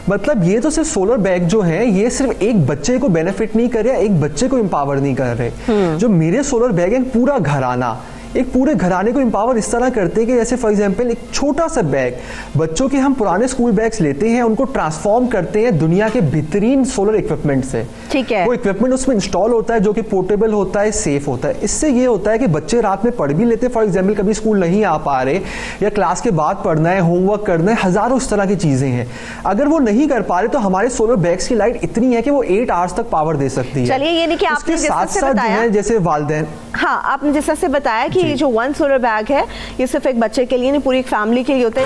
मतलब ये तो सिर्फ सोलर बैग जो है ये सिर्फ एक बच्चे को बेनिफिट नहीं कर रहे, एक बच्चे को एम्पावर नहीं कर रहे। जो मेरे सोलर बैग है पूरा घराना, एक पूरे घराने को एम्पावर इस तरह करते हैं कि जैसे फॉर एग्जांपल एक छोटा सा बैग, बच्चों के हम पुराने स्कूल बैग्स लेते हैं, उनको ट्रांसफॉर्म करते हैं दुनिया के बेहतरीन सोलर इक्विपमेंट से। ठीक है। वो इक्विपमेंट उसमें इंस्टॉल होता है जो कि पोर्टेबल होता है, सेफ होता है। इससे ये होता है कि बच्चे रात में पढ़ भी लेते हैं, फॉर एग्जाम्पल कभी स्कूल नहीं आ पा रहे या क्लास के बाद पढ़ना है, होमवर्क करना है, हजारों इस तरह की चीजें हैं, अगर वो नहीं कर पा रहे तो हमारे सोलर बैग्स की लाइट इतनी है कि वो 8 आवर्स तक पावर दे सकती है। चलिए ये देखिए आपने साथ साथ जो है जैसे वालिदैन, हाँ आपने जैसा से बताया कि ये जो 1 सोलर बैग है ये सिर्फ एक बच्चे के लिए नहीं, पूरी एक फैमिली के लिए होता है।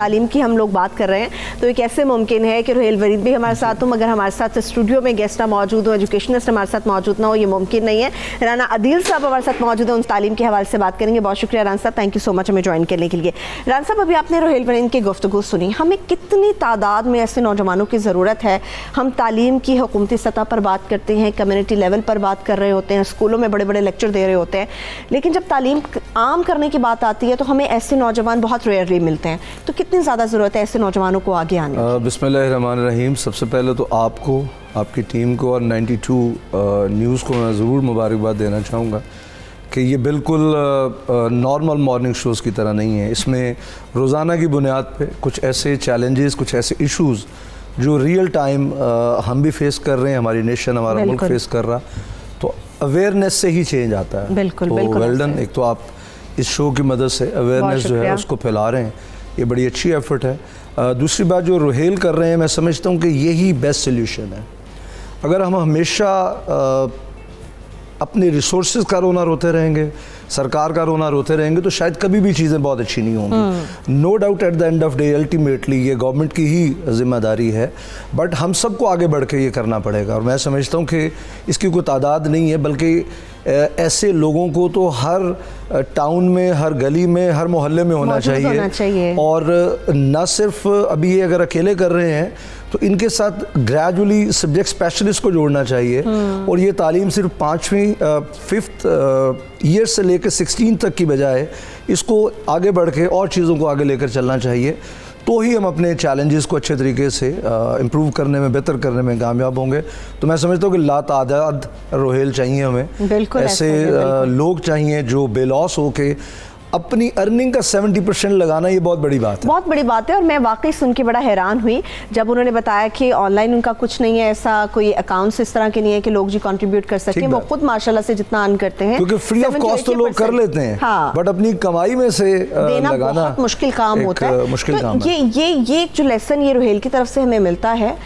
तालीम की हम लोग बात कर रहे हैं, तो ये कैसे मुमकिन है कि रोहेल वरीद भी हमारे साथ हो मगर हमारे साथ स्टूडियो में गेस्ट ना मौजूद हो, एजुकेशनिस्ट हमारे साथ मौजूद ना हो, ये मुमकिन नहीं है। राना अदील साहब हमारे साथ मौजूद है, उन तालीम के हवाले से बात करेंगे। बहुत शुक्रिया राना साहब, थैंक यू सो मच हमें ज्वाइन करने के लिए। राना साहब अभी आपने रोहेल वरीद की गुफ्तगू सुनी, हमें कितनी तादाद में ऐसे नौजवानों की ज़रूरत है? हम तालीम की हुकूमती सतह पर बात करते हैं, कम्युनिटी लेवल पर बात कर रहे होते हैं, स्कूलों में बड़े बड़े लेक्चर दे रहे होते हैं, लेकिन जब तालीम आम करने की बात आती है तो हमें ऐसे नौजवान बहुत रेयरली मिलते हैं। तो कितनी ज़्यादा ज़रूरत है ऐसे नौजवानों को आगे आने? बिस्मिल्लाहिर्रहमानिर्रहीम। सबसे पहले तो आपको, आपकी टीम को और 92 न्यूज़ को मैं ज़रूर मुबारकबाद देना चाहूँगा कि ये बिल्कुल नॉर्मल मॉर्निंग शोज़ की तरह नहीं है। इसमें रोज़ाना की बुनियाद पे कुछ ऐसे चैलेंजेस, कुछ ऐसे इश्यूज़ जो रियल टाइम हम भी फेस कर रहे हैं, हमारी नेशन, हमारा मुल्क फेस कर रहा, तो अवेयरनेस से ही चेंज आता है। बिल्कुल, तो बिल्कुल वेल डन। एक तो आप इस शो की मदद से अवेयरनेस जो है उसको फैला रहे हैं, ये बड़ी अच्छी एफर्ट है। दूसरी बात जो रोहेल कर रहे हैं, मैं समझता हूँ कि यही बेस्ट सोल्यूशन है। अगर हम हमेशा अपने रिसोर्सेज का रोना रोते रहेंगे, सरकार का रोना रोते रहेंगे, तो शायद कभी भी चीज़ें बहुत अच्छी नहीं होंगी। No doubt at the end of day ultimately ये गवर्नमेंट की ही जिम्मेदारी है, बट हम सबको आगे बढ़ के ये करना पड़ेगा। और मैं समझता हूँ कि इसकी कोई तादाद नहीं है, बल्कि ऐसे लोगों को तो हर टाउन में, हर गली में, हर मोहल्ले में होना चाहिए। और न सिर्फ अभी ये अगर अकेले कर रहे हैं तो इनके साथ ग्रेजुअली सब्जेक्ट स्पेशलिस्ट को जोड़ना चाहिए। और ये तालीम सिर्फ 5वीं 5th ईयर से लेकर 16 तक की बजाय इसको आगे बढ़ के और चीज़ों को आगे लेकर चलना चाहिए, तो ही हम अपने चैलेंजेस को अच्छे तरीके से इम्प्रूव करने में, बेहतर करने में कामयाब होंगे। तो मैं समझता हूँ कि लातादाद रोहेल चाहिए हमें, ऐसे लोग चाहिए जो बेलॉस हो के अपनी अर्निंग का 70% लगाना, ये बहुत बड़ी बात है, बहुत बड़ी बात है। और मैं वाकई सुन के बड़ा हैरान हुई जब उन्होंने बताया कि ऑनलाइन उनका कुछ नहीं है, ऐसा कोई अकाउंट्स इस तरह के नहीं है कि लोग जी कंट्रीब्यूट कर सकें, वो खुद माशाल्लाह से जितना अर्न करते हैं, क्योंकि फ्री ऑफ कॉस्ट तो लोग कर लेते हैं, हाँ, बट अपनी कमाई में से देना बहुत मुश्किल काम होता है। मुश्किल तो काम है। ये जो लेसन ये रोहेल की तरफ से हमें मिलता है,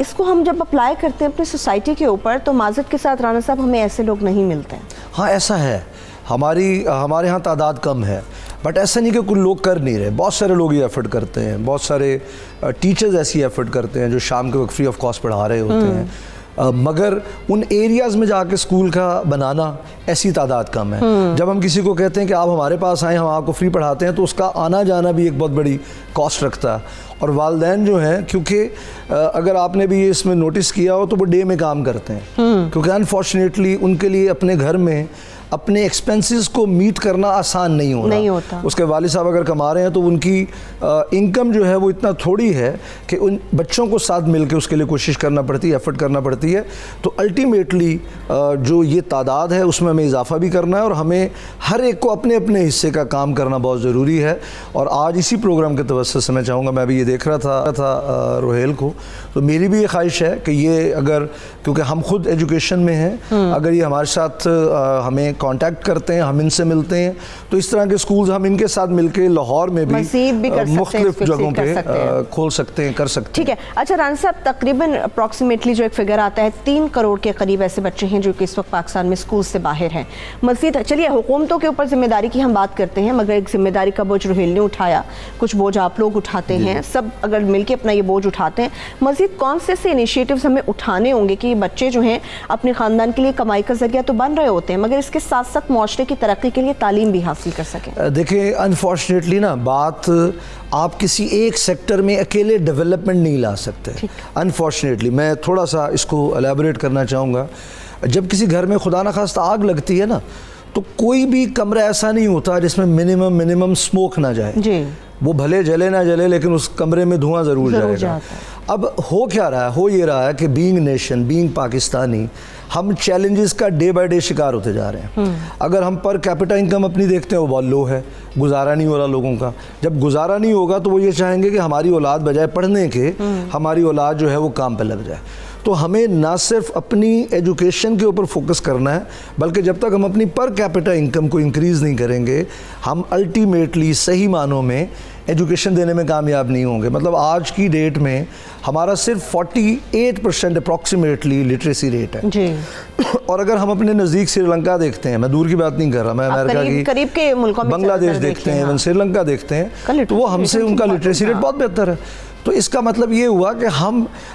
इसको हम जब अप्लाई करते हैं अपनी सोसाइटी के ऊपर, तो माजरत के साथ राना साहब हमें ऐसे लोग नहीं मिलते हैं। हाँ ऐसा है, हमारे यहाँ तादाद कम है, बट ऐसा नहीं कि कुछ लोग कर नहीं रहे। बहुत सारे लोग ये एफर्ट करते हैं, बहुत सारे टीचर्स ऐसी एफर्ट करते हैं जो शाम के वक्त फ्री ऑफ कॉस्ट पढ़ा रहे होते हैं, मगर उन एरियाज़ में जाके स्कूल का बनाना ऐसी तादाद कम है। जब हम किसी को कहते हैं कि आप हमारे पास आएँ, हम आपको फ्री पढ़ाते हैं, तो उसका आना जाना भी एक बहुत बड़ी कॉस्ट रखता है। और वालिदैन जो हैं, क्योंकि अगर आपने भी इसमें नोटिस किया हो तो वो डे में काम करते हैं, क्योंकि अनफॉर्चुनेटली उनके लिए अपने घर में अपने एक्सपेंसेस को मीट करना आसान नहीं होता। उसके वालिद साहब अगर कमा रहे हैं तो उनकी इनकम जो है वो इतना थोड़ी है कि उन बच्चों को साथ मिलकर उसके लिए कोशिश करना पड़ती है, एफर्ट करना पड़ती है। तो अल्टीमेटली जो ये तादाद है उसमें हमें इजाफा भी करना है और हमें हर एक को अपने अपने हिस्से का काम करना बहुत ज़रूरी है। और आज इसी प्रोग्राम के तवज्जो से मैं चाहूँगा, मैं भी ये देख रहा था रोहेल को, तो मेरी भी ये ख्वाहिश है कि ये अगर, क्योंकि हम खुद एजुकेशन में हैं, अगर ये हमारे साथ हमें कांटेक्ट करते हैं, हम इनसे मिलते हैं। तो इस तरह के स्कूल्स हम इनके साथ मिलकर लाहौर में भी मुख्तलिफ जगहों पे खोल सकते हैं, कर सकते हैं। ठीक है। अच्छा राना साहब, तकरीबन अप्रॉक्सीमेटली जो एक फिगर आता है 3 करोड़ के करीब ऐसे बच्चे हैं जो कि इस वक्त पाकिस्तान में स्कूल से बाहर हैं। मज़ीद चलिए हुकूमतों के ऊपर जिम्मेदारी की हम बात करते हैं, मगर एक जिम्मेदारी का बोझ रुहेल ने उठाया, कुछ बोझ आप लोग उठाते हैं, सब अगर मिलके अपना ये बोझ उठाते हैं, मज़ीद कौन से इनिशिएटिव्स हमें उठाने होंगे कि बच्चे जो हैं अपने ख़ानदान के लिए कमाई का जरिया तो बन रहे होते हैं, मगर इसके साथ साथ माशरे की तरक्की के लिए तालीम भी हासिल कर सकें? देखिए, अनफॉर्चुनेटली ना बात आप किसी एक सेक्टर में अकेले डेवलपमेंट नहीं ला सकते। अनफॉर्चुनेटली मैं थोड़ा सा इसको एलैबोरेट करना चाहूँगा। जब किसी घर में खुदा न खास्ता आग लगती है ना, तो कोई भी कमरा ऐसा नहीं होता जिसमें मिनिमम स्मोक ना जाए जी। वो भले जले ना जले, लेकिन उस कमरे में धुआं ज़रूर जाएगा। अब हो क्या रहा है? हो ये रहा है कि बीइंग नेशन, बीइंग पाकिस्तानी, हम चैलेंजेस का डे बाय डे शिकार होते जा रहे हैं। अगर हम पर कैपिटा इनकम अपनी देखते हैं, वो बहुत लो है, गुजारा नहीं हो रहा लोगों का। जब गुजारा नहीं होगा तो वो ये चाहेंगे कि हमारी औलाद बजाय पढ़ने के, हमारी औलाद जो है वो काम पे लग जाए। तो हमें ना सिर्फ अपनी एजुकेशन के ऊपर फोकस करना है, बल्कि जब तक हम अपनी पर कैपिटा इनकम को इंक्रीज़ नहीं करेंगे, हम अल्टीमेटली सही मानों में एजुकेशन देने में कामयाब नहीं होंगे। मतलब आज की डेट में हमारा सिर्फ 48% अप्रॉक्सीमेटली लिटरेसी रेट है जी। और अगर हम अपने नज़दीक श्रीलंका देखते हैं, मैं दूर की बात नहीं कर रहा, मैं अमेरिका की, करीब के मुल्कों में बांग्लादेश देखते हैं, इवन श्रीलंका देखते हैं, तो वो हमसे उनका लिटरेसी रेट बहुत बेहतर है। तो इसका मतलब ये हुआ कि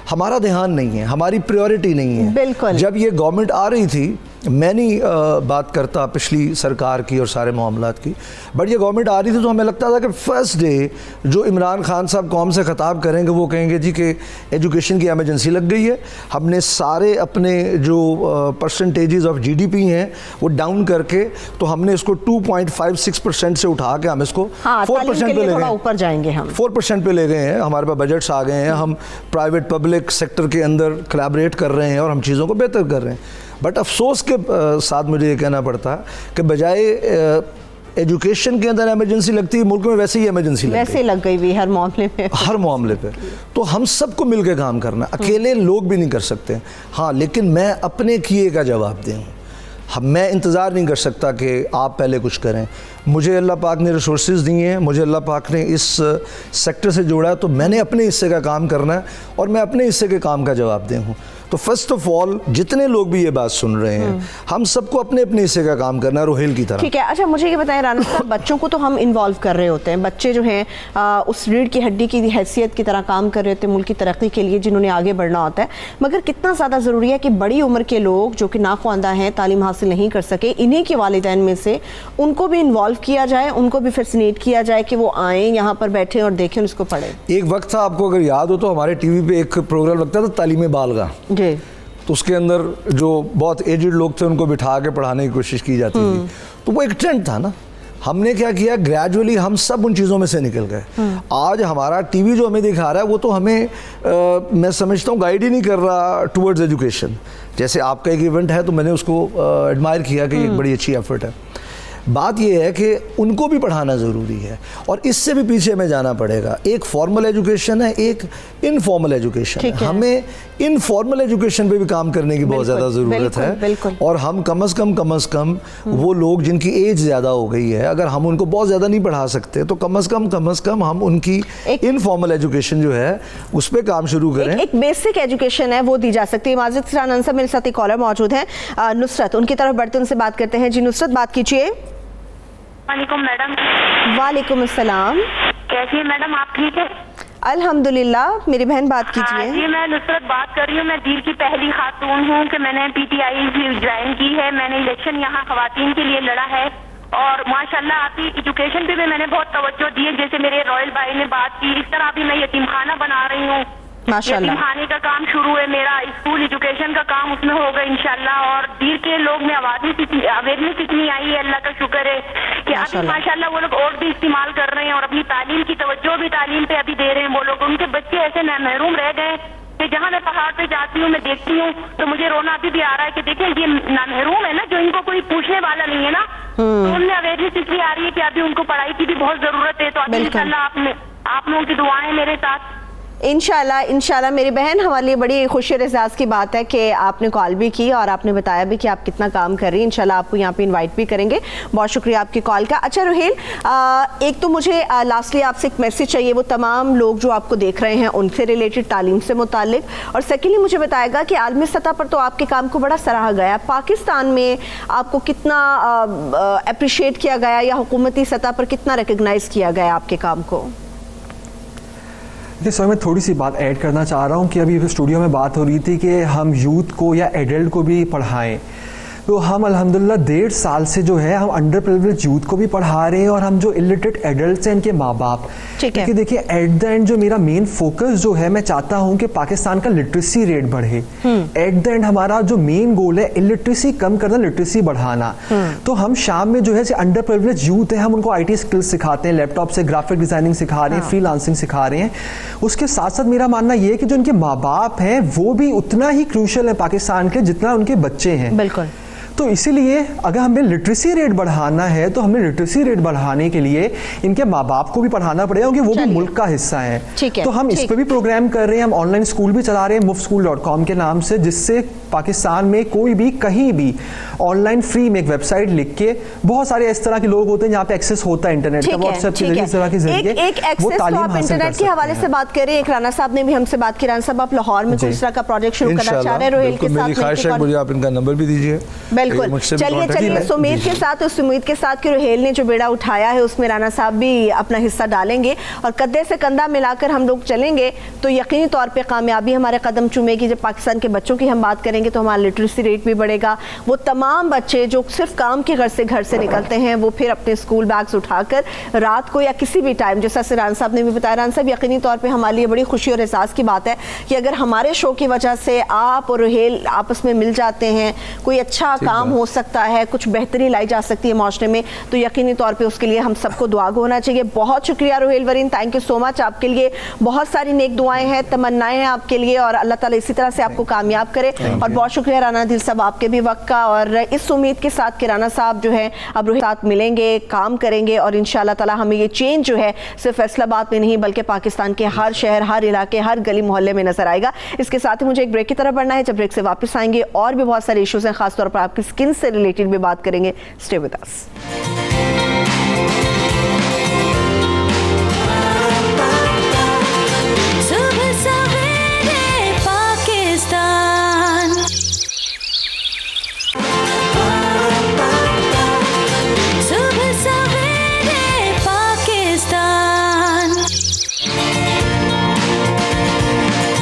हमारा ध्यान नहीं है, हमारी प्रायोरिटी नहीं है। बिल्कुल। जब ये गवर्नमेंट आ रही थी, मैं नहीं बात करता पिछली सरकार की और सारे मामलात की, बट ये गवर्नमेंट आ रही थी तो हमें लगता था कि फर्स्ट डे जो इमरान खान साहब कौम से ख़ताब करेंगे वो कहेंगे जी कि एजुकेशन की एमरजेंसी लग गई है, हमने सारे अपने जो परसेंटेजेस ऑफ जीडीपी हैं वो डाउन करके, तो हमने इसको 2.56% से उठा के हम इसको 4% पे ले गए, ऊपर जाएंगे हम 4% पे ले गए हैं। हमारे पास बजट्स आ गए हैं, हम प्राइवेट पब्लिक सेक्टर के अंदर कोलैबोरेट कर रहे हैं और हम चीज़ों को बेहतर कर रहे हैं। बट अफसोस के साथ मुझे ये कहना पड़ता है कि बजाय एजुकेशन के अंदर इमरजेंसी लगती है, मुल्क में वैसे ही इमरजेंसी लग गई भी हर मामले में, हर मामले पे। तो हम सबको मिलकर काम करना, अकेले लोग भी नहीं कर सकते। हाँ, लेकिन मैं अपने किए का जवाब दूँ। मैं इंतज़ार नहीं कर सकता कि आप पहले कुछ करें। मुझे अल्लाह पाक ने रिसोर्सेज दिए हैं, मुझे अल्लाह पाक ने इस सेक्टर से जोड़ा है, तो मैंने अपने हिस्से का काम करना है और मैं अपने हिस्से के काम का जवाब दे हूँ। तो फर्स्ट ऑफ ऑल जितने लोग भी ये बात सुन रहे हैं, हम सबको अपने अपने हिस्से का काम करना है, रोहेल की तरह। ठीक है। अच्छा मुझे ये बताएं राना साहब, बच्चों को तो हम इन्वॉल्व कर रहे होते हैं, बच्चे जो हैं उस रीढ़ की हड्डी की हैसियत की तरह काम कर रहे होते हैं मुल्क की तरक्की के लिए, जिन्होंने आगे बढ़ना होता है, मगर कितना ज़्यादा ज़रूरी है कि बड़ी उम्र के लोग जो कि नाख्वांदा हैं, तालीम हासिल नहीं कर सके, इन्हीं के वालिदैन में से उनको भी इन्वॉल्व किया जाए, उनको भी फैसिनेट किया जाए कि वो आएँ यहाँ पर बैठें और देखें, उसको पढ़ें। एक वक्त था, आपको अगर याद हो तो, हमारे टीवी पे एक प्रोग्राम लगता था तालीम बालगा जी, तो उसके अंदर जो बहुत एजड लोग थे उनको बिठा के पढ़ाने की कोशिश की जाती थी। तो वो एक ट्रेंड था ना। हमने क्या किया, ग्रेजुअली हम सब उन चीज़ों में से निकल गए। आज हमारा टीवी जो हमें दिखा रहा है वो तो हमें मैं समझता हूँ गाइड ही नहीं कर रहा टुवर्ड्स एजुकेशन। जैसे आपका एक इवेंट है तो मैंने उसको एडमायर किया कि एक बड़ी अच्छी एफर्ट है। बात यह है कि उनको भी पढ़ाना ज़रूरी है और इससे भी पीछे हमें जाना पड़ेगा। एक फॉर्मल एजुकेशन है, एक इनफॉर्मल एजुकेशन है। हमें इनफॉर्मल एजुकेशन पे भी काम करने की बहुत ज़्यादा ज़रूरत है। और हम कम अज़ कम वो लोग जिनकी एज ज़्यादा हो गई है, अगर हम उनको बहुत ज़्यादा नहीं पढ़ा सकते तो कम अज़ कम हम उनकी इनफॉर्मल एजुकेशन जो है उस पर काम शुरू करें। एक बेसिक एजुकेशन है वो दी जा सकती है। माजिद सरान साहब मेरे साथ एक कॉलर मौजूद है, नुसरत, उनकी तरफ बढ़ते उनसे बात करते हैं। जी नुसरत, बात कीजिए। वालेकुम मैडम। वालेकुम अस्सलाम। कैसी है मैडम, आप ठीक है? अल्हम्दुलिल्लाह। मेरी बहन बात कीजिए। जी मैं नुसरत बात कर रही हूँ। मैं दीर की पहली खातून हूँ कि मैंने पीटीआई ज्वाइन की है। मैंने इलेक्शन यहाँ खवातीन के लिए लड़ा है और माशाल्लाह आपकी एजुकेशन पे भी मैंने बहुत तवज्जो दी है। जैसे मेरे रॉयल भाई ने बात की, इस तरह भी मैं यतीम खाना बना रही हूँ। यतीम खाने का काम शुरू है मेरा, स्कूल एजुकेशन का काम उसमें होगा इंशाल्लाह। और दीर के लोग में अवेयरनेस इतनी आई है, अल्लाह का शुक्र है कि अभी माशाल्लाह वो लोग और भी इस्तेमाल कर रहे हैं और अपनी तालीम की तवज्जो भी तालीम पे अभी दे रहे हैं। वो लोग, उनके बच्चे ऐसे महरूम रह गए कि जहाँ मैं पहाड़ पे जाती हूँ, मैं देखती हूँ तो मुझे रोना अभी भी आ रहा है कि देखें ये महरूम है ना, जो इनको कोई पूछने वाला नहीं है ना। तो उनमें अवेयरनेस इसलिए आ रही है कि अभी उनको पढ़ाई की भी बहुत जरूरत है। तो अभी इंशाल्लाह आप लोगों की दुआएं मेरे साथ। इंशाल्लाह मेरी बहन, हमारे लिए बड़ी खुशी और एजाज़ की बात है कि आपने कॉल भी की और आपने बताया भी कि आप कितना काम कर रही हैं। इंशाल्लाह आपको यहाँ पे इनवाइट भी करेंगे। बहुत शुक्रिया आपकी कॉल का। अच्छा रुहेल, एक तो मुझे लास्टली आपसे एक मैसेज चाहिए, वो तमाम लोग जो आपको देख रहे हैं उनसे रिलेटेड, तालीम से मुतालिक, और सेकेंडली मुझे बताएगा कि आलमी सतह पर तो आपके काम को बड़ा सराहा गया, पाकिस्तान में आपको कितना अप्रिशिएट किया गया या हुकूमती सतह पर कितना रिकग्नाइज किया गया आपके काम को? देखिए सर, मैं थोड़ी सी बात ऐड करना चाह रहा हूँ कि अभी स्टूडियो में बात हो रही थी कि हम यूथ को या एडल्ट को भी पढ़ाएं, तो हम अल्हम्दुलिल्लाह 1.5 साल से जो है हम अंडर प्रिविलेज यूथ को भी पढ़ा रहे हैं और हम जो इलिटरेट एडल्ट्स हैं इनके माँ बाप, क्योंकि देखिए एट द एंड जो मेरा मेन फोकस जो है, मैं चाहता हूँ कि पाकिस्तान का लिटरेसी रेट बढ़े। एट द एंड हमारा जो मेन गोल है इलिटरेसी कम करना, लिटरेसी बढ़ाना। तो हम शाम में जो है अंडर प्रिविलेज यूथ है, हम उनको IT स्किल्स सिखाते हैं, लैपटॉप से ग्राफिक डिजाइनिंग सिखा रहे हैं, फ्रीलांसिंग सिखा रहे हैं। उसके साथ साथ मेरा मानना यह है कि जो उनके माँ बाप हैं वो भी उतना ही क्रूशल है पाकिस्तान के जितना उनके बच्चे हैं। बिल्कुल। तो इसीलिए अगर हमें लिटरेसी रेट बढ़ाना है तो हमें लिटरेसी रेट बढ़ाने के लिए इनके माँ बाप को भी पढ़ाना पड़ेगा, क्योंकि वो भी मुल्क का हिस्सा है। तो हम इस पे भी प्रोग्राम कर रहे हैं, हम ऑनलाइन स्कूल भी चला रहे हैं muftschool.com के नाम से, जिससे पाकिस्तान में कोई भी कहीं भी ऑनलाइन फ्री में एक वेबसाइट लिख के, बहुत सारे इस तरह के लोग होते हैं जहाँ पे एक्सेस होता है इंटरनेट का, व्हाट्सएप के जरिए, इस तरह के जरिए वो तालीम हासिल कर सकते हैं। इंटरनेट के हवाले से बात करें, एक राना साहब ने भी हमसे बात की। राना साहब, आप लाहौर में इस तरह का प्रोजेक्ट शुरू करना चाह रहे हैं रोहेल के साथ? मेरी ख्वाहिश है, मुझे आप इनका नंबर भी दीजिए। बिल्कुल, चलिए इस उम्मीद के साथ, उस उम्मीद के साथ कि रोहेल ने जो बेड़ा उठाया है उसमें राना साहब भी अपना हिस्सा डालेंगे और कंधे से कंधा मिलाकर हम लोग चलेंगे तो यकीनी तौर पे कामयाबी हमारे कदम चूमेगी। जब पाकिस्तान के बच्चों की हम बात करेंगे तो हमारा लिटरेसी रेट भी बढ़ेगा। वो तमाम बच्चे जो सिर्फ काम के घर से निकलते हैं, वो फिर अपने स्कूल बैग्स उठाकर रात को या किसी भी टाइम, जैसा से राना साहब ने भी बताया, राना साहब यकीनी तौर पर हमारे लिए बड़ी खुशी और एहसास की बात है कि अगर हमारे शो की वजह से आप और रोहेल आपस में मिल जाते हैं, कोई अच्छा काम हो सकता है, कुछ बेहतरी लाई जा सकती है माशरे में, तो यकीनी तौर पे उसके लिए हम सबको दुआ होना चाहिए। बहुत शुक्रिया Rohail Varin, thank you so much. आपके लिए बहुत सारी नेक दुआएं हैं, तमन्नाएं हैं आपके लिए और अल्लाह ताला इसी तरह से आपको कामयाब करे। और बहुत शुक्रिया राना दिल साहब आपके भी वक्त का, और इस उम्मीद के साथ कि राना साहब जो है अब रोहेल साथ मिलेंगे, काम करेंगे और इंशाअल्लाह ताला हमें ये चेंज जो है सिर्फ फैसलाबाद में नहीं बल्कि पाकिस्तान के हर शहर, हर इलाके, हर गली मोहल्ले में नजर आएगा। इसके साथ ही मुझे एक ब्रेक की तरफ बढ़ना है। जब ब्रेक से वापस आएंगे और भी बहुत सारे इश्यूज हैं, खासतौर पर आपकी स्किन से रिलेटेड भी बात करेंगे। Stay with us.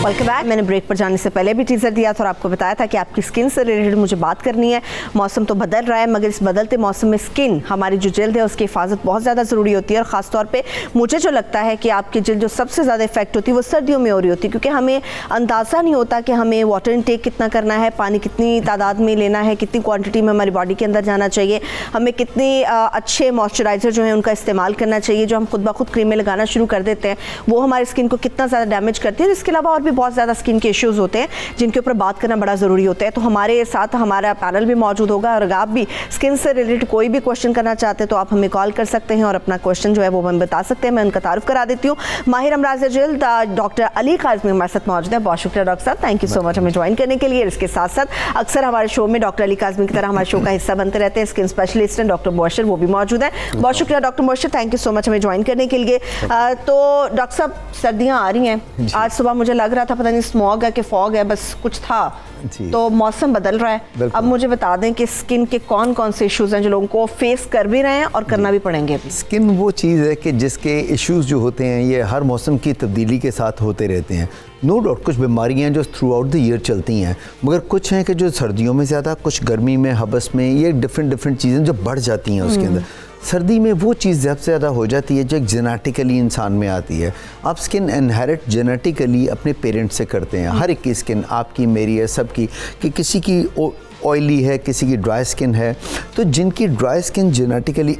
Welcome back. मैंने ब्रेक पर जाने से पहले भी टीजर दिया था और आपको बताया था कि आपकी स्किन से रिलेटेड मुझे बात करनी है। मौसम तो बदल रहा है, मगर इस बदलते मौसम में स्किन, हमारी जो जल्द है उसकी हिफाजत बहुत ज़्यादा ज़रूरी होती है। और ख़ासतौर पे मुझे जो लगता है कि आपकी जल्द जो सबसे ज़्यादा इफेक्ट होती है वो सर्दियों में हो रही होती है, क्योंकि हमें अंदाज़ा नहीं होता कि हमें वाटर इनटेक कितना करना है, पानी कितनी तादाद में लेना है, कितनी क्वान्टिटी में हमारी बॉडी के अंदर जाना चाहिए, हमें कितने अच्छे मॉइस्चराइज़र जो है उनका इस्तेमाल करना चाहिए। जो हम खुद ब खुद क्रीमें लगाना शुरू कर देते हैं वो हमारी स्किन को कितना ज़्यादा डैमेज करती है। इसके अलावा और भी बहुत ज़्यादा स्किन के इश्यूज़ होते हैं जिनके ऊपर बात करना बड़ा ज़रूरी होता है। तो हमारे साथ हमारा पैनल भी मौजूद होगा और अगर आप भी स्किन से रिलेटेड कोई भी क्वेश्चन करना चाहते हैं तो आप हमें कॉल कर सकते हैं और अपना क्वेश्चन जो है वो हमें बता सकते हैं। मैं उनका तारुफ करा देती हूँ। माहिर अमराज जल्द डॉक्टर अली काज़मी हमारे साथ मौजूद है। बहुत शुक्रिया डॉक्टर साहब, थैंक यू सो मच हमें ज्वाइन करने के लिए। इसके साथ साथ अक्सर हमारे शो में डॉक्टर अली काज़मी की तरह हमारे शो का हिस्सा बनते रहते हैं स्किन स्पेशलिस्ट हैं डॉक्टर मुबशर, वो भी मौजूद है। बहुत शुक्रिया doctor Mubashar, thank you so much हमें ज्वाइन करने के लिए। तो डॉक्टर साहब, सर्दियाँ आ रही हैं, आज सुबह मुझे लग रहा था पता नहीं स्मॉग है कि फॉग है, बस कुछ था, तो मौसम बदल रहा है। अब मुझे बता दें कि स्किन के कौन कौन से इश्यूज हैं जो लोगों को फेस कर भी रहे हैं और करना भी पड़ेंगे अभी? स्किन वो चीज़ है कि जिसके इश्यूज जो होते हैं ये हर मौसम की तब्दीली के साथ होते रहते हैं। नो डाउट कुछ बीमारियां हैं जो थ्रू आउट द ईयर चलती हैं, मगर कुछ हैं कि जो सर्दियों में ज़्यादा, कुछ गर्मी में, हबस में, ये डिफरेंट चीज़ें जो बढ़ जाती हैं उसके अंदर। सर्दी में वो चीज़ ज़्यादा से ज़्यादा हो जाती है जो एक जेनेटिकली इंसान में आती है। आप स्किन इनहेरिट जेनेटिकली अपने पेरेंट्स से करते हैं, हर एक की स्किन, आपकी, मेरी है, सबकी, कि किसी की ऑयली है, किसी की ड्राई स्किन है। तो जिनकी dry skin genetically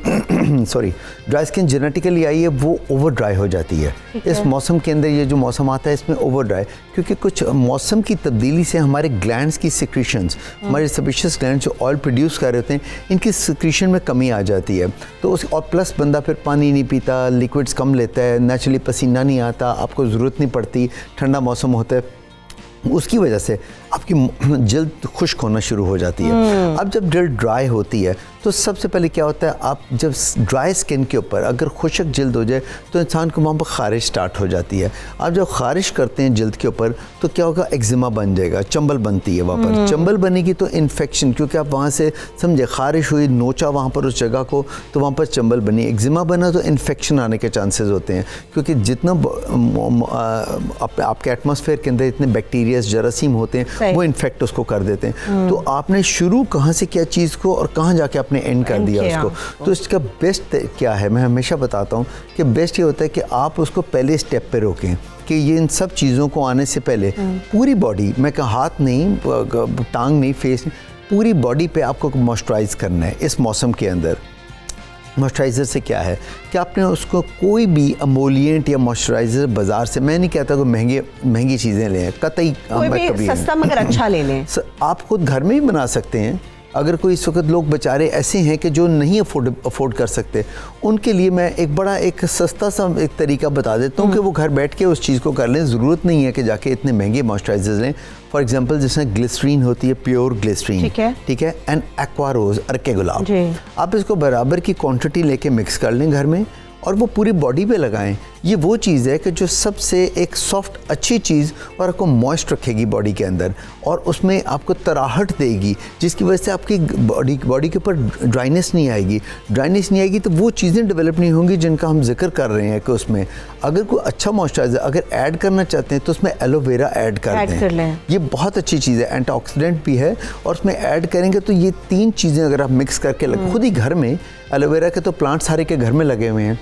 dry skin genetically आई है वो ओवर ड्राई हो जाती है। इस मौसम के अंदर, ये जो मौसम आता है इसमें ओवर ड्राई, क्योंकि कुछ मौसम की तब्दीली से हमारे ग्लैंड्स की सिक्रीशंस, हमारे सेबेशियस ग्लैंड जो ऑयल प्रोड्यूस कर रहे होते हैं, इनकी सिक्रीशन में कमी आ जाती है। तो उस और प्लस बंदा फिर पानी नहीं पीता, लिक्विड्स कम लेता है, नेचुरली पसीना नहीं आता, आपको ज़रूरत नहीं पड़ती, ठंडा मौसम होता है, उसकी वजह से आपकी जल्द खुश्क होना शुरू हो जाती है। अब जब जल्द ड्राई होती है तो सबसे पहले क्या होता है, आप जब ड्राई स्किन के ऊपर अगर खुश्क जल्द हो जाए तो इंसान को वहाँ पर ख़ारिश स्टार्ट हो जाती है। आप जब ख़ारिश करते हैं जल्द के ऊपर तो क्या होगा, एक्जिमा बन जाएगा, चंबल बनती है वहाँ पर। चंबल बनेगी तो इन्फेक्शन, क्योंकि आप वहाँ से समझे ख़ारिश हुई, नोचा वहाँ पर उस जगह को, तो वहाँ पर चंबल बनी, एक्जिमा बना तो इन्फेक्शन आने के चांसेस होते हैं। क्योंकि जितना आपके एटमॉस्फेयर के अंदर इतने बैक्टीरिया, जरासीम होते हैं, वो इन्फेक्ट उसको कर देते हैं। तो आपने शुरू कहाँ से किया चीज़ को और कहाँ जाके आपने एंड कर दिया उसको। तो इसका बेस्ट क्या है, मैं हमेशा बताता हूँ कि बेस्ट ये होता है कि आप उसको पहले स्टेप पे रोकें, कि ये इन सब चीज़ों को आने से पहले पूरी बॉडी, मैं कहा हाथ नहीं, टांग नहीं, फेस नहीं, पूरी बॉडी पे आपको मॉइस्चराइज करना है इस मौसम के अंदर। मॉइस्चराइज़र से क्या है कि आपने उसको कोई भी अमोलिएंट या मॉइस्चराइज़र बाज़ार से, मैं नहीं कहता कोई महंगी चीज़ें लें, कतई कभी सस्ता मगर अच्छा ले लें। आप खुद घर में ही बना सकते हैं। अगर कोई इस वक्त लोग बेचारे ऐसे हैं कि जो नहीं अफोर्ड कर सकते, उनके लिए मैं एक सस्ता सा एक तरीका बता देता हूँ कि वो घर बैठ के उस चीज़ को कर लें। ज़रूरत नहीं है कि जाके इतने महंगे मॉइस्चराइज़र्स लें। फॉर एग्जांपल जिसमें ग्लिसरीन होती है, प्योर ग्लिसरीन, ठीक है, एंड एक्वा रोज़, अर्के गुलाब, आप इसको बराबर की क्वांटिटी लेके मिक्स कर लें घर में और वो पूरी बॉडी पे लगाएं। ये वो चीज़ है कि जो सबसे एक सॉफ्ट अच्छी चीज़ और आपको मॉइस्ट रखेगी बॉडी के अंदर, और उसमें आपको तराहट देगी, जिसकी वजह से आपकी बॉडी के ऊपर ड्राइनेस नहीं आएगी। ड्राइनेस नहीं आएगी तो वो चीज़ें डेवलप नहीं होंगी जिनका हम जिक्र कर रहे हैं कि उसमें अगर कोई अच्छा मॉइस्चराइज़र अगर ऐड करना चाहते हैं तो उसमें एलोवेरा ऐड कर दें। ये बहुत अच्छी चीज़ है, एंटीऑक्सीडेंट भी है, और उसमें ऐड करेंगे तो ये 3 चीज़ें अगर आप मिक्स करके खुद ही घर में, एलोवेरा के तो प्लांट सारे के घर में लगे हुए हैं,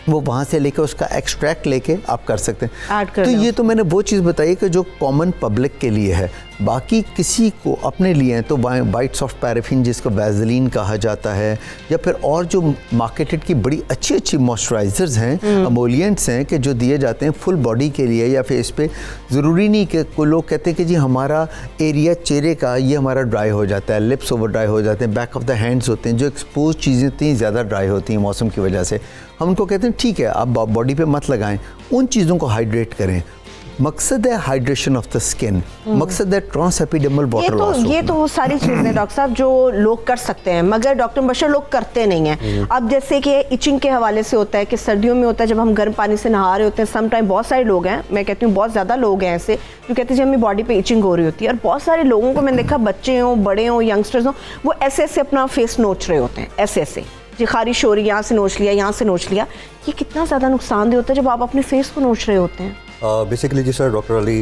वो वहाँ से लेकर उसका एक्सट्रैक्ट लेके आप कर सकते हैं। तो ये तो मैंने वो चीज़ बताई कि जो कॉमन पब्लिक के लिए है। बाकी किसी को अपने लिए हैं तो वाइट सॉफ्ट पैराफिन, जिसको वैज़लीन कहा जाता है, या फिर और जो मार्केटेड की बड़ी अच्छी मॉइस्चराइज़र्स हैं, अमोलिएंट्स हैं कि जो दिए जाते हैं फुल बॉडी के लिए या फेस पे। ज़रूरी नहीं कि कोई लोग कहते हैं कि जी हमारा एरिया चेहरे का ये हमारा ड्राई हो जाता है, लिप्स ओवर ड्राई हो जाते हैं, बैक ऑफ द हैंड्स होते हैं, जो एक्सपोज चीज़ें इतनी ज़्यादा ड्राई होती हैं मौसम की वजह से। हम उनको कहते हैं ठीक है आप बॉडी पे मत लगाएं, उन चीज़ों को हाइड्रेट करें। मकसद है हाइड्रेशन ऑफ द स्किन, मकसद है ट्रांस एपिडेमल वाटर लॉस। ये तो वो सारी चीज़ें डॉक्टर साहब जो लोग कर सकते हैं, मगर डॉक्टर बशर लोग करते नहीं हैं। अब जैसे कि इचिंग के हवाले से होता है कि सर्दियों में होता है जब हम गर्म पानी से नहा रहे होते हैं, सम टाइम बहुत सारे लोग हैं, मैं कहती हूँ बहुत ज़्यादा लोग हैं ऐसे जो कहते हैं जब हमें बॉडी पे इचिंग हो रही होती है, और बहुत सारे लोगों को मैंने देखा, बच्चे हों, बड़े हों, यंगस्टर्स हों, वो ऐसे ऐसे अपना फेस नोच रहे होते हैं, ऐसे ऐसे जी खारिश हो रही, यहाँ से नोच लिया, यहाँ से नोच लिया। ये कितना ज़्यादा नुकसानदेह होता है जब आप अपने फेस को नोच रहे होते हैं? बेसिकली जी सर डॉक्टर अली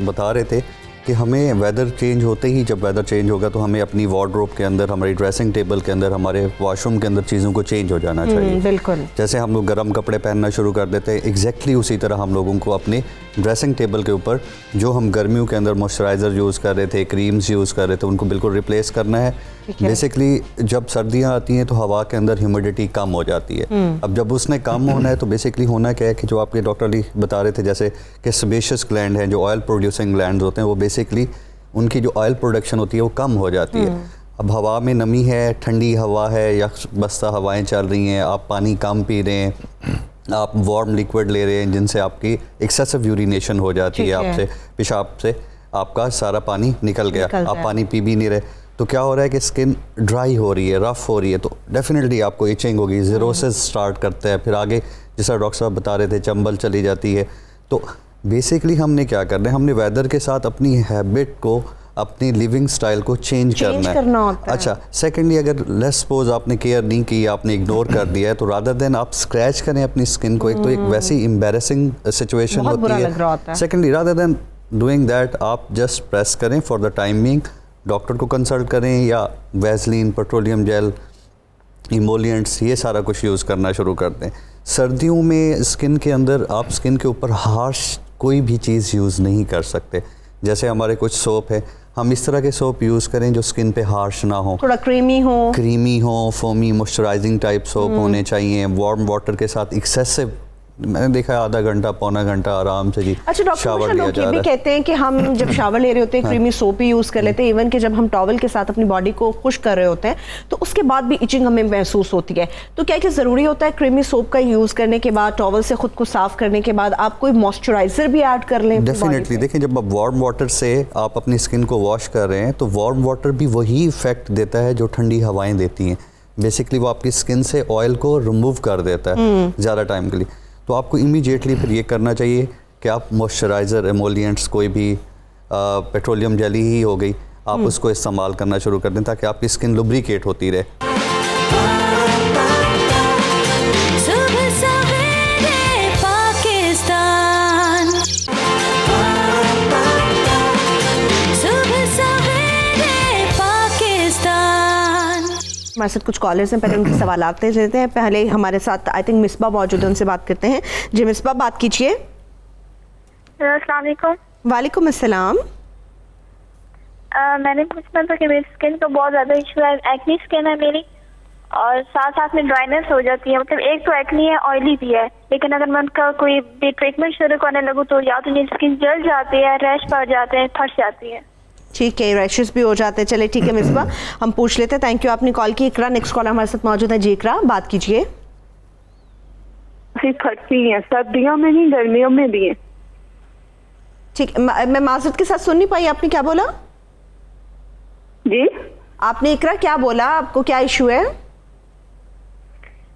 बता रहे थे कि हमें वेदर चेंज होते ही, जब वेदर चेंज होगा तो हमें अपनी वार्डरोब के अंदर, हमारी ड्रेसिंग टेबल के अंदर, हमारे वॉशरूम के अंदर चीज़ों को चेंज हो जाना चाहिए। बिल्कुल। जैसे हम लोग गर्म कपड़े पहनना शुरू कर देते हैं, एग्जैक्टली उसी तरह हम लोगों को अपने ड्रेसिंग टेबल के ऊपर जो हम गर्मियों के अंदर मॉइस्चराइज़र यूज़ कर रहे थे, क्रीम्स यूज़ कर रहे थे, उनको बिल्कुल रिप्लेस करना है। बेसिकली जब सर्दियाँ आती हैं तो हवा के अंदर ह्यूमिडिटी कम हो जाती है। अब जब उसने कम होना है तो बेसिकली होना क्या है कि जो आपके डॉक्टर अली बता रहे थे, जैसे कि सेबेशियस ग्लैंड हैं, जो ऑयल प्रोड्यूसिंग ग्लैंड होते हैं, वो बेसिकली उनकी जो ऑयल प्रोडक्शन होती है वो कम हो जाती है। अब हवा में नमी है, ठंडी हवा है या बस्ता हवाएं चल रही हैं, आप पानी कम पी रहे हैं, आप वार्म लिक्विड ले रहे हैं जिनसे आपकी एक्सेसिव यूरिनेशन हो जाती है, आपसे पेशाब से आपका सारा पानी निकल गया, आप पानी पी भी नहीं रहे, तो क्या हो रहा है कि स्किन ड्राई हो रही है, रफ़ हो रही है, तो डेफिनेटली आपको इचिंग होगी, ज़ीरोसिस स्टार्ट करता है, फिर आगे जैसा डॉक्टर साहब बता रहे थे चंबल चली जाती है। तो बेसिकली हमने क्या करना है, हमने वेदर के साथ अपनी हैबिट को, अपनी लिविंग स्टाइल को चेंज करना है। अच्छा, सेकेंडली अगर लेट्स सपोज आपने केयर नहीं की, आपने इग्नोर कर दिया है, तो रादर देन आप स्क्रैच करें अपनी स्किन को, एक तो एक वैसी एम्बैरेसिंग सिचुएशन होती है। Secondly rather than doing that आप जस्ट प्रेस करें for the time being, doctor को कंसल्ट करें या वैसलीन, पेट्रोलियम जेल, इमोलिएंट्स, ये सारा कुछ यूज़ करना शुरू कर दें। सर्दियों में स्किन के अंदर आप स्किन के ऊपर हार्श कोई भी चीज़ यूज़ नहीं कर सकते। जैसे हमारे कुछ सोप है, हम इस तरह के सोप यूज़ करें जो स्किन पे हार्श ना हो, थोड़ा क्रीमी हो, फोमी मॉइस्चराइजिंग टाइप सोप होने चाहिए। वार्म वाटर के साथ एक्सेसिव, मैंने देखा है आधा घंटा पौना घंटा आराम से जी अच्छा डॉक्टर शावर लिया लोग ये जा भी रहा है। कहते हैं कि हम जब शावर ले रहे होते हैं क्रीमी सोप ही यूज कर लेते हैं, इवन कि जब हम टॉवल के साथ अपनी बॉडी को खुश कर रहे होते हैं तो उसके बाद भी इचिंग हमें महसूस होती है। तो क्या जरूरी होता है क्रीमी सोप का यूज करने के बाद, टॉवल से खुद को साफ करने के बाद आप कोई मॉइस्चराइजर भी ऐड कर लें? डेफिनेटली देखें, जब आप वार्म वाटर से आप अपनी स्किन को वॉश कर रहे हैं तो वार्म वाटर भी वही इफेक्ट देता है जो ठंडी हवाएं देती हैं। बेसिकली वो आपकी स्किन से ऑयल को रिमूव कर देता है ज़्यादा टाइम के लिए। तो आपको इमीडिएटली फिर ये करना चाहिए कि आप मॉइस्चराइज़र, एमोलिएंट्स, कोई भी पेट्रोलियम जेली ही हो गई, आप उसको इस्तेमाल करना शुरू कर दें ताकि आपकी स्किन लुब्रिकेट होती रहे। सुबह सवेरे पाकिस्तान, सुबह सवेरे पाकिस्तान। हमारे साथ कुछ कॉलर्स हैं, पहले उनके सवाल आते लेते हैं। पहले हमारे साथ आई थिंक मिसबा मौजूद है, उनसे बात करते हैं। जी मिसबा, बात कीजिए। अस्सलाम वालेकुम। वालेकुम अस्सलाम। मैंने पूछना था कि मेरी स्किन का बहुत ज़्यादा इशू है, एक्नी स्किन है मेरी और साथ साथ में ड्राइनेस हो जाती है। मतलब एक तो एक्नी है, ऑयली भी है, लेकिन अगर मैं उनका कोई भी ट्रीटमेंट शुरू करने लगूँ तो या तो मेरी स्किन जल जाती है, रैश पड़ जाते हैं, फट जाती है। ठीक है, रैशेस भी हो जाते हैं। चले ठीक है मिसबा, हम पूछ लेते हैं। थैंक यू, आपने कॉल की। इकरा नेक्स्ट कॉल हमारे साथ मौजूद है। जी इकरा, बात कीजिए। फटती है, सर्दियों में नहीं गर्मियों में भी है। ठीक, मैं माजरत के साथ सुन नहीं पाई, आपने क्या बोला? जी आपने इकरा क्या बोला, आपको क्या इशू है?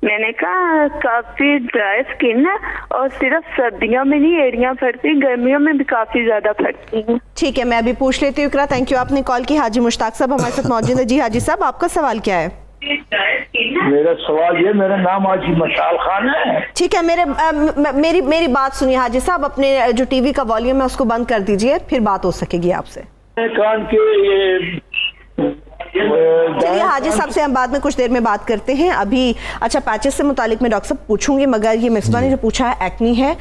मैंने कहा काफी ड्राई स्किन है और सिर्फ सर्दियों में नहीं एड़ियां फटती, गर्मियों में भी काफी ज्यादा फटती हैं। ठीक है, मैं अभी पूछ लेती हूँ इकरा। थैंक यू, आपने कॉल की। हाजी मुश्ताक साहब हमारे साथ मौजूद है। जी हाजी साहब, आपका सवाल क्या है? मेरा सवाल ये, मेरा नाम हाजी मशाल खान है। ठीक है, मेरी बात सुनिए हाजी साहब, अपने जो टीवी का वॉल्यूम है उसको बंद कर दीजिए, फिर बात हो सकेगी आपसे। कान के ये चलिए हाजी साहब से हम बाद में कुछ देर में बात करते हैं। अभी अच्छा, पैचेस से मुतालिक मैं डॉक्टर साहब पूछूंगी, मगर ये मिसबा ने जो पूछा है, एक्नी है,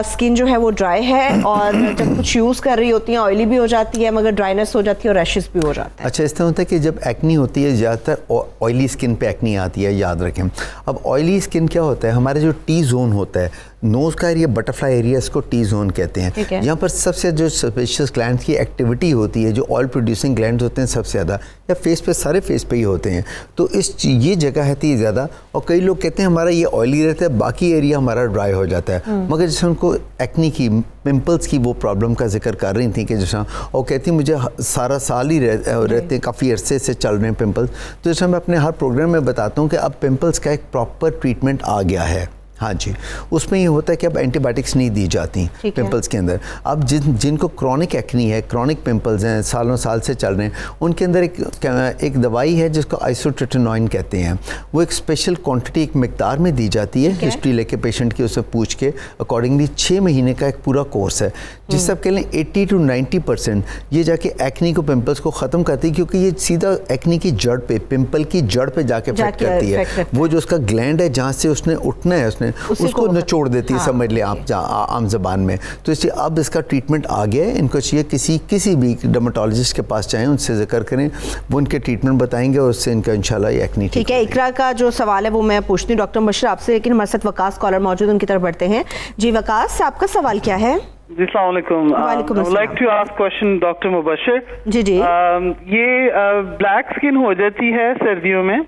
स्किन जो है वो ड्राई है और जब कुछ यूज़ कर रही होती है ऑयली भी हो जाती है, मगर ड्राइनेस हो जाती है और रैशेस भी हो जाते हैं। अच्छा, इस तरह होता है कि जब एक्नी होती है ज़्यादातर ऑयली स्किन पे एक्नी आती है, याद रखें। अब ऑयली स्किन क्या होता है, हमारे जो टी जोन होता है, नोज़ का एरिया, बटरफ्लाई एरिया, इसको टी जोन कहते हैं। यहाँ पर सबसे जो स्पेशियस ग्लैंड की एक्टिविटी होती है, जो ऑयल प्रोड्यूसिंग ग्लैंड होते हैं सबसे ज़्यादा, या फेस पे, सारे फेस पे ही होते हैं, तो ये जगह रहती है ज़्यादा। और कई लोग कहते हैं हमारा ये ऑयली रहता है, बाकी एरिया हमारा ड्राई हो जाता है। मगर जैसे उनको एक्नी की, पिंपल्स की वो प्रॉब्लम का जिक्र कर रही थी कि जैसा, और कहती मुझे सारा साल ही रहते हैं, काफ़ी अरसे से चल रहे हैं पिंपल्स। तो जैसे मैं अपने हर प्रोग्राम में बताता हूँ कि अब पिंपल्स का एक प्रॉपर ट्रीटमेंट आ गया है। हाँ जी, उसमें ये होता है कि अब एंटीबायोटिक्स नहीं दी जाती पिंपल्स के अंदर। अब जिनको क्रॉनिक एक्नी है, क्रॉनिक पिंपल्स हैं, सालों साल से चल रहे हैं, उनके अंदर एक दवाई है जिसको आइसोट्रेटिनोइन कहते हैं। वो एक स्पेशल क्वांटिटी, एक मिकदार में दी जाती है, हिस्ट्री लेके पेशेंट की, उससे पूछ के अकॉर्डिंगली 6 महीने का एक पूरा कोर्स है, जिससे आप कह लें 80 to 90% ये जाके एक्नी को, पिंपल्स को ख़त्म करती है, क्योंकि ये सीधा एक्नी की जड़ पे, पिंपल की जड़ पे जाके इफेक्ट करती है। वो जो उसका ग्लैंड है जहाँ से उसने उठना है, उसको निचोड़ देती है, समझ ले आप आम जबान में। तो इसलिए अब इसका ट्रीटमेंट आ गया है। इनको चाहिए किसी भी डर्मेटोलॉजिस्ट के पास जाएं, उनसे जिक्र करें, वो उनके ट्रीटमेंट बताएंगे और उससे इनका इंशाल्लाह ये एक्नी ठीक है। इकरा का जो सवाल है वो मैं पूछती हूँ डॉक्टर मुबशर आपसे, लेकिन हमारे साथ वकास कॉलर मौजूद, उनकी तरफ बढ़ते हैं। जी वकास, आपका सवाल क्या है? जी अस्सलाम वालेकुम। I would like to ask question doctor Mubashar. जी जी। ये ब्लैक स्किन हो जाती है सर्दियों में,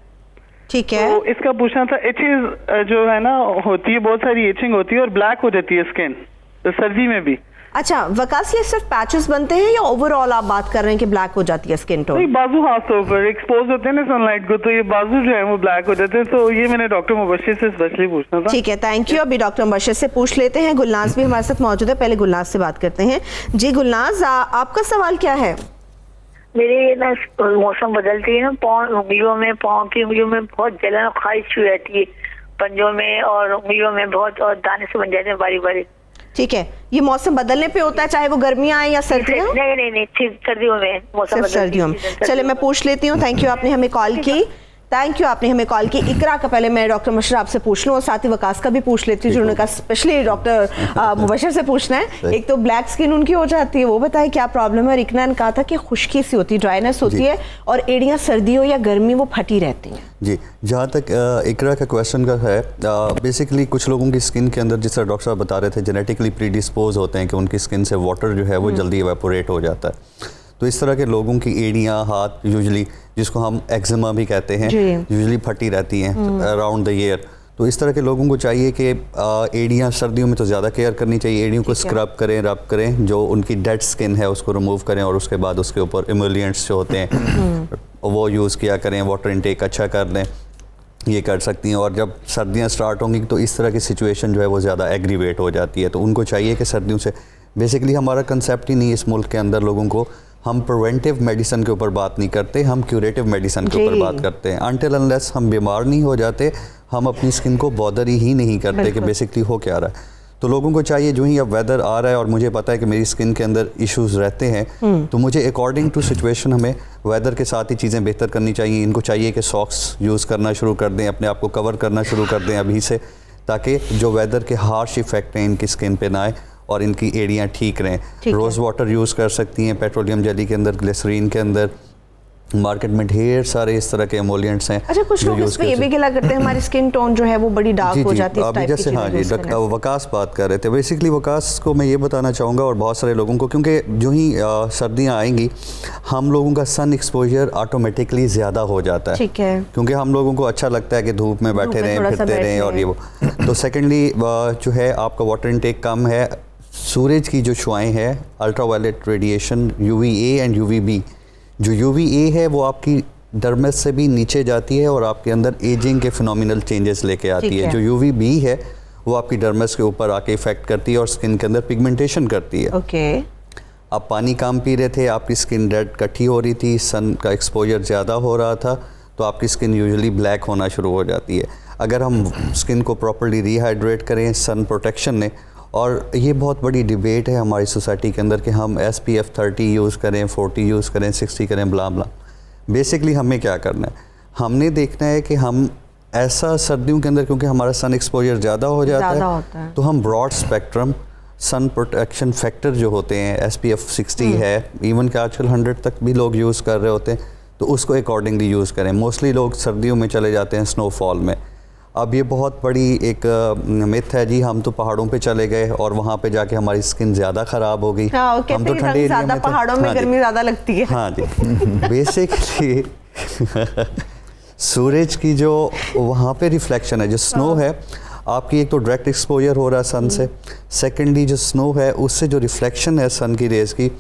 ठीक है, तो इसका पूछना था, इचेज जो है ना होती है, बहुत सारी इचिंग होती है और ब्लैक हो जाती है स्किन, तो सर्दी में भी। अच्छा वकास, ये सिर्फ पैचेस बनते हैं या ओवरऑल आप बात कर रहे हैं कि ब्लैक हो जाती है स्किन टोन? बाजू खासतौर पर एक्सपोज होते हैं ना सनलाइट को, तो ये बाजू जो है वो ब्लैक हो जाते हैं। तो ये मैंने डॉक्टर मुबशर से स्पेशली पूछना था। ठीक है, थैंक यू। अभी डॉक्टर मुबशर से पूछ लेते हैं। गुलनाज भी हमारे साथ मौजूद है, पहले गुलनाज से बात करते हैं। जी गुलनाज, आपका सवाल क्या है? मेरे ना मौसम बदलती है ना, उंगलियों में, पाँव की उंगलियों में बहुत जलन और खारिश हुई रहती है, पंजों में और उंगलियों में बहुत, और दाने से बन जाते हैं बारी बारी। ठीक है, ये मौसम बदलने पे होता है, चाहे वो गर्मियां आए या सर्दियां? नहीं, सर्दियों में मौसम, सर्दियों में। चले मैं पूछ लेती हूँ। थैंक यू, आपने हमें कॉल की। थैंक यू, आपने हमें कॉल की। इकरा का पहले मैं डॉक्टर मुबशर आपसे पूछ लूँ और साथ ही वकास का भी पूछ लेती हूँ, जिन्होंने कहा स्पेशली डॉक्टर मुबशर से पूछना है। एक तो ब्लैक स्किन उनकी हो जाती है, वो बताए क्या प्रॉब्लम है। और इकरा ने कहा था कि खुश्की सी होती है, ड्राइनेस होती है और एड़ियाँ सर्दी हो या गर्मी वो फटी रहती हैं। जी, जहाँ तक इकरा का क्वेश्चन का है, बेसिकली कुछ लोगों की स्किन के अंदर, जिस तरह डॉक्टर साहब बता रहे थे, जेनेटिकली प्रीडिस्पोज होते हैं कि उनकी स्किन से वाटर जो है वो जल्दी एवेपोरेट हो जाता है। तो इस तरह के लोगों की एड़ियाँ, हाथ यूजुअली, जिसको हम एक्जिमा भी कहते हैं, यूजुअली फटी रहती हैं अराउंड द ईयर। तो इस तरह के लोगों को चाहिए कि एड़ियाँ सर्दियों में तो ज़्यादा केयर करनी चाहिए, एड़ियों को स्क्रब करें, रब करें, जो उनकी डेड स्किन है उसको रिमूव करें और उसके बाद उसके ऊपर इमोलिएंट्स जो होते हैं वो यूज़ किया करें, वाटर इनटेक अच्छा कर लें, ये कर सकती हैं। और जब सर्दियाँ स्टार्ट होंगी तो इस तरह की सिचुएशन जो है वो ज़्यादा एग्रीवेट हो जाती है। तो उनको चाहिए कि सर्दियों से, बेसिकली हमारा कंसेप्ट ही नहीं इस मुल्क के अंदर लोगों को, हम प्रिवेंटिव मेडिसिन के ऊपर बात नहीं करते, हम क्यूरेटिव मेडिसिन के ऊपर बात करते हैं। अनटिल अनलेस हम बीमार नहीं हो जाते, हम अपनी स्किन को बॉदर ही नहीं करते कि बेसिकली हो क्या रहा है। तो लोगों को चाहिए, जो ही अब वेदर आ रहा है और मुझे पता है कि मेरी स्किन के अंदर इश्यूज़ रहते हैं, तो मुझे अकॉर्डिंग टू सिचुएशन हमें वेदर के साथ ही चीज़ें बेहतर करनी चाहिए। इनको चाहिए कि सॉक्स यूज़ करना शुरू कर दें, अपने आप को कवर करना शुरू कर दें अभी से, ताकि जो वेदर के हार्श इफेक्ट हैं इनकी स्किन पे ना आए और इनकी एड़ियाँ ठीक रहें। रोज़ वाटर यूज़ कर सकती हैं, पेट्रोलियम जेली के अंदर, ग्लिसरीन के अंदर, मार्केट में ढेर सारे इस तरह के एमोलिएंट्स हैं। अच्छा, कुछ लोग इस पे ये भी गिला करते हैं हमारी स्किन टोन जो है वो बड़ी डार्क हो जाती है, अभी जैसे हाँ जी, वकास बात कर रहे थे। बेसिकली वकास को मैं ये बताना चाहूँगा और बहुत सारे लोगों को, क्योंकि जो ही सर्दियाँ आएंगी हम लोगों का सन एक्सपोजर ऑटोमेटिकली ज़्यादा हो जाता है, ठीक है, क्योंकि हम लोगों को अच्छा लगता है कि धूप में बैठे रहें, फिरते रहें और ये वो। तो सेकेंडली जो है आपका वाटर इनटेक कम है, सूरज की जो शुआएँ हैं, ultraviolet radiation UVA and UVB, जो UVA है वो आपकी डर्मिस से भी नीचे जाती है और आपके अंदर एजिंग के फिनोमिनल चेंजेस लेके आती है। जो UVB है वो आपकी डर्मिस के ऊपर आके इफेक्ट करती है और स्किन के अंदर पिगमेंटेशन करती है। ओके, आप पानी कम पी रहे थे, आपकी स्किन रेड कट्ठी हो रही थी, सन का एक्सपोजर ज़्यादा हो रहा था, तो आपकी स्किन यूजुअली ब्लैक होना शुरू हो जाती है। अगर हम स्किन को प्रॉपर्ली रिहाइड्रेट करें सन प्रोटेक्शन ने, और ये बहुत बड़ी डिबेट है हमारी सोसाइटी के अंदर कि हम SPF 30 यूज़ करें, 40 यूज़ करें, 60 करें, ब्ला ब्ला। बेसिकली हमें क्या करना है, हमने देखना है कि हम ऐसा सर्दियों के अंदर, क्योंकि हमारा सन एक्सपोजर ज़्यादा हो जाता है, तो हम broad spectrum sun protection factor जो होते हैं, SPF 60 है, इवन कि आजकल 100 तक भी लोग यूज़ कर रहे होते हैं, तो उसको अकॉर्डिंगली यूज़ करें। मोस्टली लोग सर्दियों में चले जाते हैं स्नोफॉल में। अब ये बहुत बड़ी एक मिथ है जी, हम तो पहाड़ों पे चले गए और वहाँ पे जाके हमारी स्किन ज़्यादा ख़राब हो गई। हाँ, हम तो ठंडे एरिया में थे, पहाड़ों में गर्मी ज़्यादा लगती है। हाँ जी, बेसिकली सूरज की जो वहाँ पे रिफ्लेक्शन है, जो स्नो है आपकी, एक तो डायरेक्ट एक्सपोजर हो रहा है सन से, सेकेंडली जो स्नो है उससे जो रिफ्लेक्शन है सन की रेज की,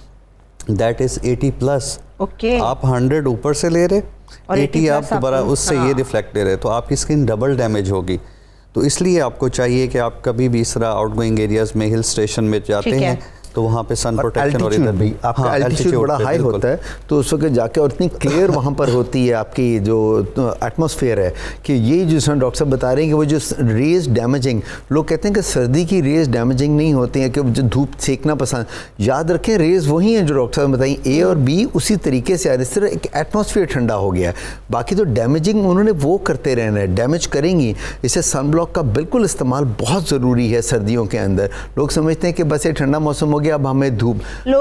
दैट इज़ 80+। ओके, आप 100 ऊपर से ले रहे और 80 आप दोबारा उससे ये रिफ्लेक्ट ले रहे, तो आपकी स्किन डबल डैमेज होगी। तो इसलिए आपको चाहिए कि आप कभी भी इस तरह आउटगोइंग एरियाज में, हिल स्टेशन में जाते हैं तो वहाँ पे सन प्रोटेक्शन और इधर भी आपका एल्टीट्यूड बड़ा हाई होता है, तो उस वक्त जाके और इतनी क्लियर वहाँ पर होती है आपकी जो एटमॉस्फेयर है कि ये जो डॉक्टर साहब बता रहे हैं कि वो जो रेज डैमेजिंग, लोग कहते हैं कि सर्दी की रेज डैमेजिंग नहीं होती हैं, कि जो धूप सेकना पसंद, याद रखें रेज वही हैं जो डॉक्टर साहब बताई, A और B उसी तरीके से आ रही है, सिर्फ एक एटमॉस्फेयर ठंडा हो गया है, बाकी तो डैमेजिंग उन्होंने वो करते रहना है, डैमेज करेंगी। इससे सन ब्लॉक का बिल्कुल इस्तेमाल बहुत ज़रूरी है सर्दियों के अंदर। लोग समझते हैं कि बस ये ठंडा मौसम हो गया, अब हमें धूप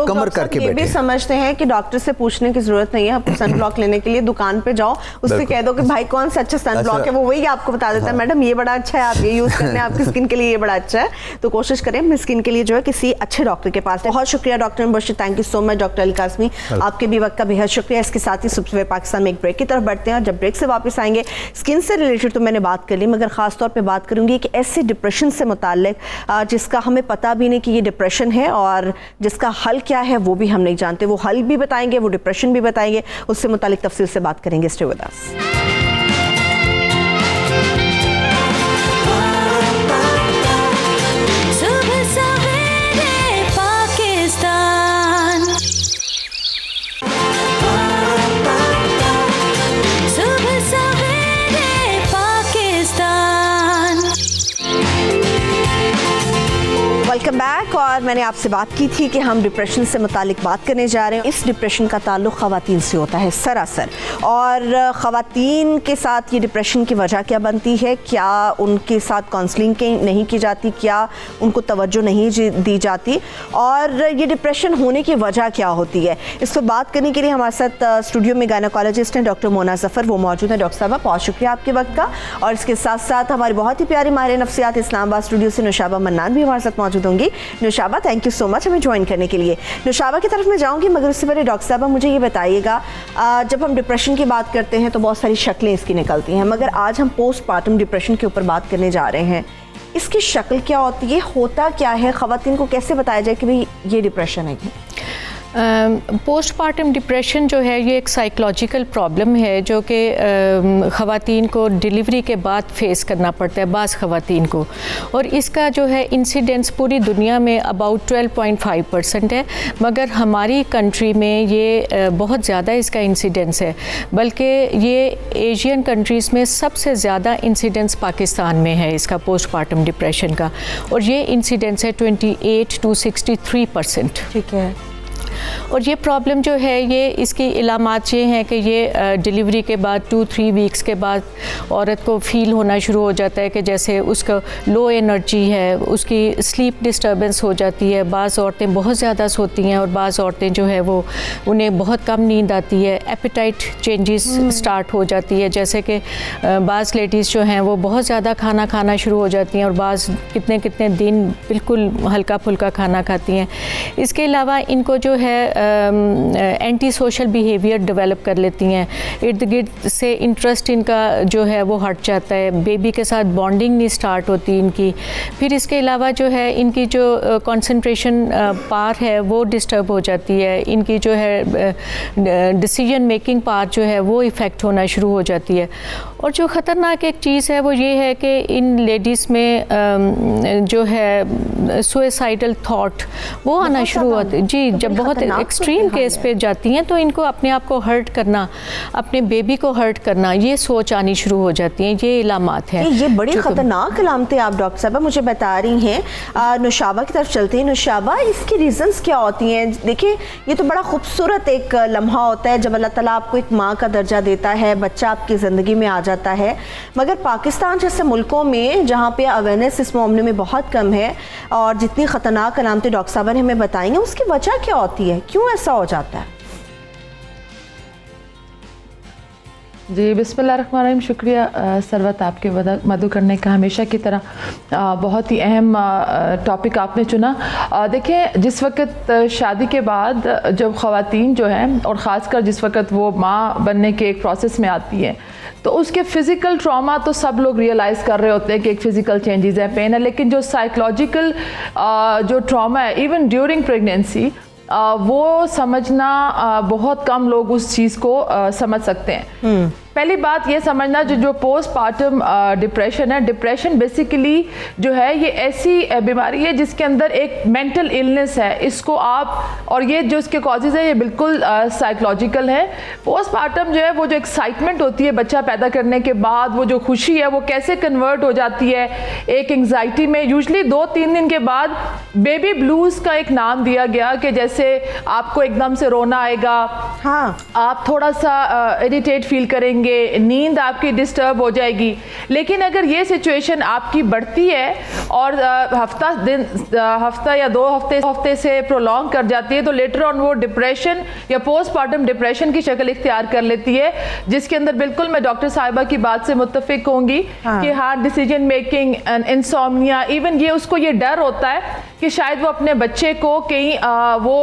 कमर करके बैठे। ये भी समझते हैं कि डॉक्टर से पूछने की जरूरत नहीं है, आप सन ब्लॉक लेने के लिए दुकान पे जाओ, उससे कह दो कि भाई कौन सा अच्छा सन ब्लॉक है, वो वही आपको बता देता है, मैडम ये बड़ा अच्छा है, आप ये यूज करना है, आपकी स्किन के लिए ये बड़ा अच्छा है। तो कोशिश करें अपनी स्किन के लिए जो है किसी अच्छे डॉक्टर के पास। बहुत शुक्रिया doctor Mubashar, thank you so much doctor Ali Kazmi, आपके भी वक्त का बेहद शुक्रिया। इसके साथ ही सुबह पाकिस्तान में एक ब्रेक की तरफ बढ़ते हैं, और जब ब्रेक से वापस आएंगे स्किन से रिलेटेड तो मैंने बात कर ली, मगर खासतौर पर बात करूंगी कि ऐसे डिप्रेशन से मुताल्लिक जिसका हमें पता भी नहीं कि ये डिप्रेशन है और जिसका हल क्या है वो भी हम नहीं जानते, वो हल भी बताएंगे, वो डिप्रेशन भी बताएंगे, उससे मुतालिक तफसील से बात करेंगे। Stay with us. सुबह सवेरे पाकिस्तान, सुबह सवेरे पाकिस्तान। Welcome back. और मैंने आपसे बात की थी कि हम डिप्रेशन से मुतालिक बात करने जा रहे हैं। इस डिप्रेशन का ताल्लुक ख़वातीन से होता है सरासर, और ख़वातीन के साथ ये डिप्रेशन की वजह क्या बनती है, क्या उनके साथ काउंसलिंग नहीं की जाती, क्या उनको तवज्जो नहीं दी जाती, और ये डिप्रेशन होने की वजह क्या होती है। इस पर बात करने के लिए हमारे साथ स्टूडियो में गायनोकोलॉजिस्ट हैं डॉक्टर मोना ज़फ़र, वो मौजूद हैं। डॉक्टर साहब बहुत शुक्रिया आपके वक्त का। और इसके साथ साथ हमारी बहुत ही प्यारी माहिर नफ्सियात इस्लामाबाद स्टूडियो से नुशाबा मन्नान भी हमारे साथ मौजूद होंगी। नुशाबा, थैंक यू सो मच हमें ज्वाइन करने के लिए। नुशाबा की तरफ मैं जाऊंगी, मगर उससे पहले डॉक्टर साहब मुझे ये बताइएगा, जब हम डिप्रेशन की बात करते हैं तो बहुत सारी शक्लें इसकी निकलती हैं, मगर आज हम पोस्टमार्टम डिप्रेशन के ऊपर बात करने जा रहे हैं। इसकी शक्ल क्या होती है, होता क्या है, ख़वातीन को कैसे बताया जाए कि भाई ये डिप्रेशन है? पोस्टमार्टम डिप्रेशन जो है ये एक साइकोलॉजिकल प्रॉब्लम है जो कि ख़वातीन को डिलीवरी के बाद फेस करना पड़ता है, बाज़ ख़वातीन को। और इसका जो है इंसिडेंस पूरी दुनिया में अबाउट 12.5% है, मगर हमारी कंट्री में ये बहुत ज़्यादा इसका इंसिडेंस है। बल्कि ये एशियन कंट्रीज़ में सबसे ज़्यादा इंसिडेंस पाकिस्तान में है इसका पोस्टमार्टम डिप्रेशन का, और ये इंसिडेंस है 28 to 63%। ठीक है। और ये प्रॉब्लम जो है ये इसकी इलामात ये हैं कि ये डिलीवरी के बाद 2-3 वीक्स के बाद औरत को फ़ील होना शुरू हो जाता है कि जैसे उसका लो एनर्जी है, उसकी स्लीप डिस्टर्बेंस हो जाती है। बाज़ औरतें बहुत ज़्यादा सोती हैं और बाज़ औरतें जो है वो उन्हें बहुत कम नींद आती है। एपेटाइट चेंजेस स्टार्ट हो जाती है, जैसे कि बाज़ लेडीज़ जो हैं वो बहुत ज़्यादा खाना खाना शुरू हो जाती हैं और बाज़ कितने कितने दिन बिल्कुल हल्का फुल्का खाना खाती हैं। इसके अलावा इनको जो है एंटी सोशल बिहेवियर डेवलप कर लेती हैं, इर्द गिर्द से इंटरेस्ट इनका जो है वो हट जाता है, बेबी के साथ बॉन्डिंग नहीं स्टार्ट होती इनकी। फिर इसके अलावा जो है इनकी जो कंसंट्रेशन पावर है वो डिस्टर्ब हो जाती है, इनकी जो है डिसीजन मेकिंग पावर जो है वो इफ़ेक्ट होना शुरू हो जाती है। और जो ख़तरनाक एक चीज़ है वो ये है कि इन लेडीज़ में जो है सुसाइडल थॉट वो आना शुरू होते हैं। जी, जब बहुत एक्सट्रीम केस पे जाती हैं तो इनको अपने आप को हर्ट करना, अपने बेबी को हर्ट करना, ये सोच आनी शुरू हो जाती हैं। ये इलामात हैं, ये बड़ी ख़तरनाक इलामतें आप डॉक्टर साहब मुझे बता रही हैं। नुशाबा की तरफ चलते हैं। नुशाबा, इसकी रीज़न्स क्या होती हैं? देखिए, ये तो बड़ा खूबसूरत एक लम्हा होता है जब अल्लाह ताला आपको एक माँ का दर्जा देता है, बच्चा आपकी ज़िंदगी में आ जाता है, मगर पाकिस्तान जैसे मुल्कों में जहाँ पे अवेयरनेस इस मामले में बहुत कम है और जितनी ख़तरनाक अलामतें डॉक्टर साहब ने हमें बताई हैं, उसकी वजह क्या होती है, क्यों ऐसा हो जाता है? जी, बिस्मिल्लाहिर्रहमानिर्रहीम। शुक्रिया सरवत, आपके मदद करने का हमेशा की तरह। बहुत ही अहम टॉपिक आपने चुना। देखिए, जिस वक्त शादी के बाद जब ख़वातीन जो हैं और ख़ासकर जिस वक्त वो माँ बनने के एक प्रोसेस में आती हैं तो उसके फ़िज़िकल ट्रॉमा तो सब लोग रियलाइज़ कर रहे होते हैं कि एक फ़िज़िकल चेंजेस है, पेन है, लेकिन जो साइकोलॉजिकल जो ट्रॉमा है इवन ड्यूरिंग प्रेगनेंसी वो समझना बहुत कम लोग उस चीज़ को समझ सकते हैं। पहली बात ये समझना, जो पोस्टमार्टम डिप्रेशन है, डिप्रेशन बेसिकली जो है ये ऐसी बीमारी है जिसके अंदर एक मेंटल इलनेस है। इसको आप, और ये जो इसके कॉजेज़ है ये बिल्कुल साइकोलॉजिकल है। पोस्टमार्टम जो है वो जो एक्साइटमेंट होती है बच्चा पैदा करने के बाद, वो जो खुशी है वो कैसे कन्वर्ट हो जाती है एक एंग्जाइटी में। यूजली 2-3 दिन के बाद बेबी ब्लूज़ का एक नाम दिया गया कि जैसे आपको एकदम से रोना आएगा, हाँ, आप थोड़ा सा इरिटेट फील करेंगे, नींद आपकी डिस्टर्ब हो जाएगी। लेकिन अगर ये सिचुएशन आपकी बढ़ती है और हफ्ता या 2 हफ्ते से प्रोलॉन्ग कर जाती है तो लेटर ऑन वो डिप्रेशन या पोस्टमार्टम डिप्रेशन की शक्ल इख्तियार कर लेती है, जिसके अंदर बिल्कुल मैं डॉक्टर साहिबा की बात से मुत्तफिक होंगी कि हाँ, decision making and insomnia, even ये उसको ये डर होता है कि शायद वो अपने बच्चे को कहीं वो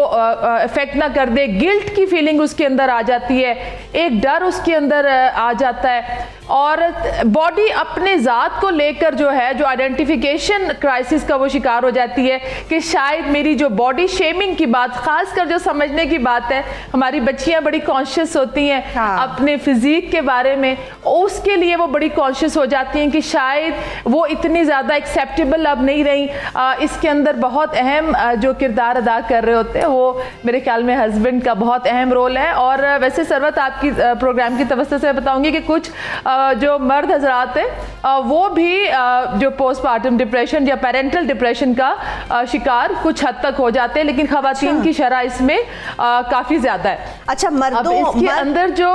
इफेक्ट ना कर दे। गिल्ट की फीलिंग उसके अंदर आ जाती है, एक डर उसके अंदर आ जाता है, और बॉडी अपने ज़ात को लेकर जो है जो आइडेंटिफिकेशन क्राइसिस का वो शिकार हो जाती है कि शायद मेरी जो बॉडी शेमिंग की बात, खासकर जो समझने की बात है, हमारी बच्चियां बड़ी कॉन्शियस होती हैं हाँ, अपने फिजिक के बारे में, उसके लिए वो बड़ी कॉन्शियस हो जाती हैं कि शायद वो इतनी ज़्यादा एक्सेप्टेबल अब नहीं रही। इसके अंदर बहुत अहम जो किरदार अदा कर रहे होते हैं वो मेरे ख्याल में हस्बैंड का बहुत अहम रोल है। और वैसे सरवत, आपकी प्रोग्राम की तवज्जो से बताऊंगी कि कुछ जो मर्द हजरात हैं वो भी जो पोस्टमार्टम डिप्रेशन या पेरेंटल डिप्रेशन का शिकार कुछ हद तक हो जाते हैं, लेकिन खवातीन की शरह इसमें काफ़ी ज़्यादा है। अच्छा, मर्दों इसके अंदर जो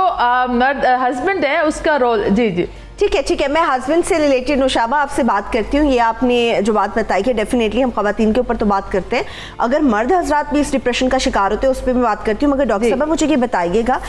मर्द हस्बैंड है उसका रोल, जी जी ठीक है, मैं हस्बैंड से रिलेटेड नौशाबा आपसे बात करती हूँ। ये आपने जो बात बताई कि डेफिनेटली हम खवातीन के ऊपर तो बात करते हैं, अगर मर्द हजरात भी इस डिप्रेशन का शिकार होते हैं उस पर मैं बात करती हूँ, मगर डॉक्टर साहब मुझे ये बताइएगा,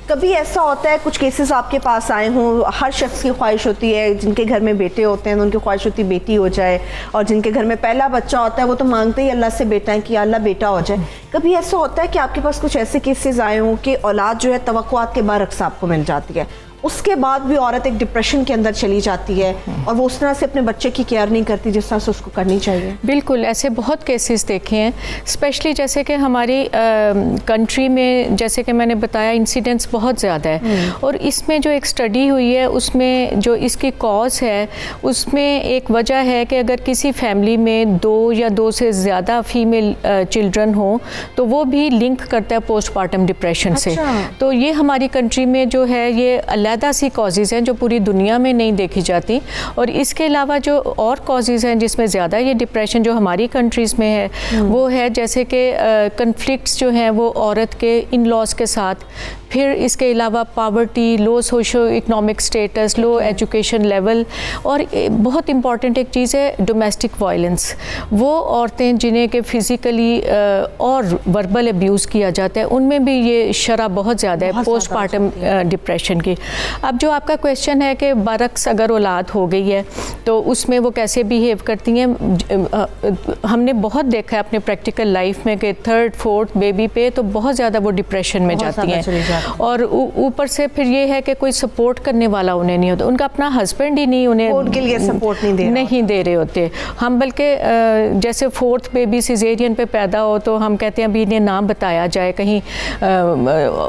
कभी ऐसा होता है कुछ केसेस आपके पास आए हों, हर शख्स की ख्वाहिश होती है, जिनके घर में बेटे होते हैं तो उनकी ख्वाहिश होती है बेटी हो जाए, और जिनके घर में पहला बच्चा होता है वो तो मांगते ही अल्लाह से बेटा है कि अल्लाह बेटा हो जाए। कभी ऐसा होता है कि आपके पास कुछ ऐसे केसेस आए हों कि औलाद जो है तवक्कुआत के बरअक्स आपको मिल जाती है, उसके बाद भी औरत एक डिप्रेशन के अंदर चली जाती है और वो उस तरह से अपने बच्चे की केयर नहीं करती जिस तरह से उसको करनी चाहिए? बिल्कुल, ऐसे बहुत केसेस देखे हैं, स्पेशली जैसे कि हमारी कंट्री में, जैसे कि मैंने बताया, इंसिडेंट्स बहुत ज़्यादा है, और इसमें जो एक स्टडी हुई है उसमें जो इसकी कॉज है उसमें एक वजह है कि अगर किसी फैमिली में 2 या 2 से ज़्यादा फीमेल चिल्ड्रन हो तो वो भी लिंक करता है पोस्टमार्टम डिप्रेशन से। तो ये हमारी कंट्री में जो है ये अलहदा सी कॉजेज़ हैं जो पूरी दुनिया में नहीं देखी जाती, और इसके अलावा जो और कॉजेज़ हैं जिसमें ज़्यादा ये डिप्रेशन जो हमारी कंट्रीज़ में है वो है जैसे कि कन्फ्लिक्ट्स जो हैं वो औरत के इन लॉज के साथ, फिर इसके अलावा poverty, low socio economic status, low education level, और बहुत इम्पॉर्टेंट एक चीज़ है डोमेस्टिक वायलेंस। वो औरतें जिन्हें कि फ़िज़िकली और वर्बल अब्यूज़ किया जाता है उनमें भी ये शरह बहुत ज़्यादा है पोस्टमार्टम डिप्रेशन की। अब जो आपका क्वेश्चन है कि बरक्स अगर औलाद हो गई है तो उसमें वो कैसे बिहेव करती हैं, हमने बहुत देखा है अपने प्रैक्टिकल लाइफ में कि 3rd 4th बेबी पे तो बहुत ज़्यादा वो डिप्रेशन में जाती हैं, और ऊपर से फिर ये है कि कोई सपोर्ट करने वाला उन्हें नहीं होता, उनका अपना हस्बैंड ही नहीं उन्हें उनके लिए सपोर्ट नहीं दे रहे होते। हम बल्कि जैसे 4th बेबी सिजेरियन पे पैदा हो तो हम कहते हैं अभी इन्हें ना बताया जाए कहीं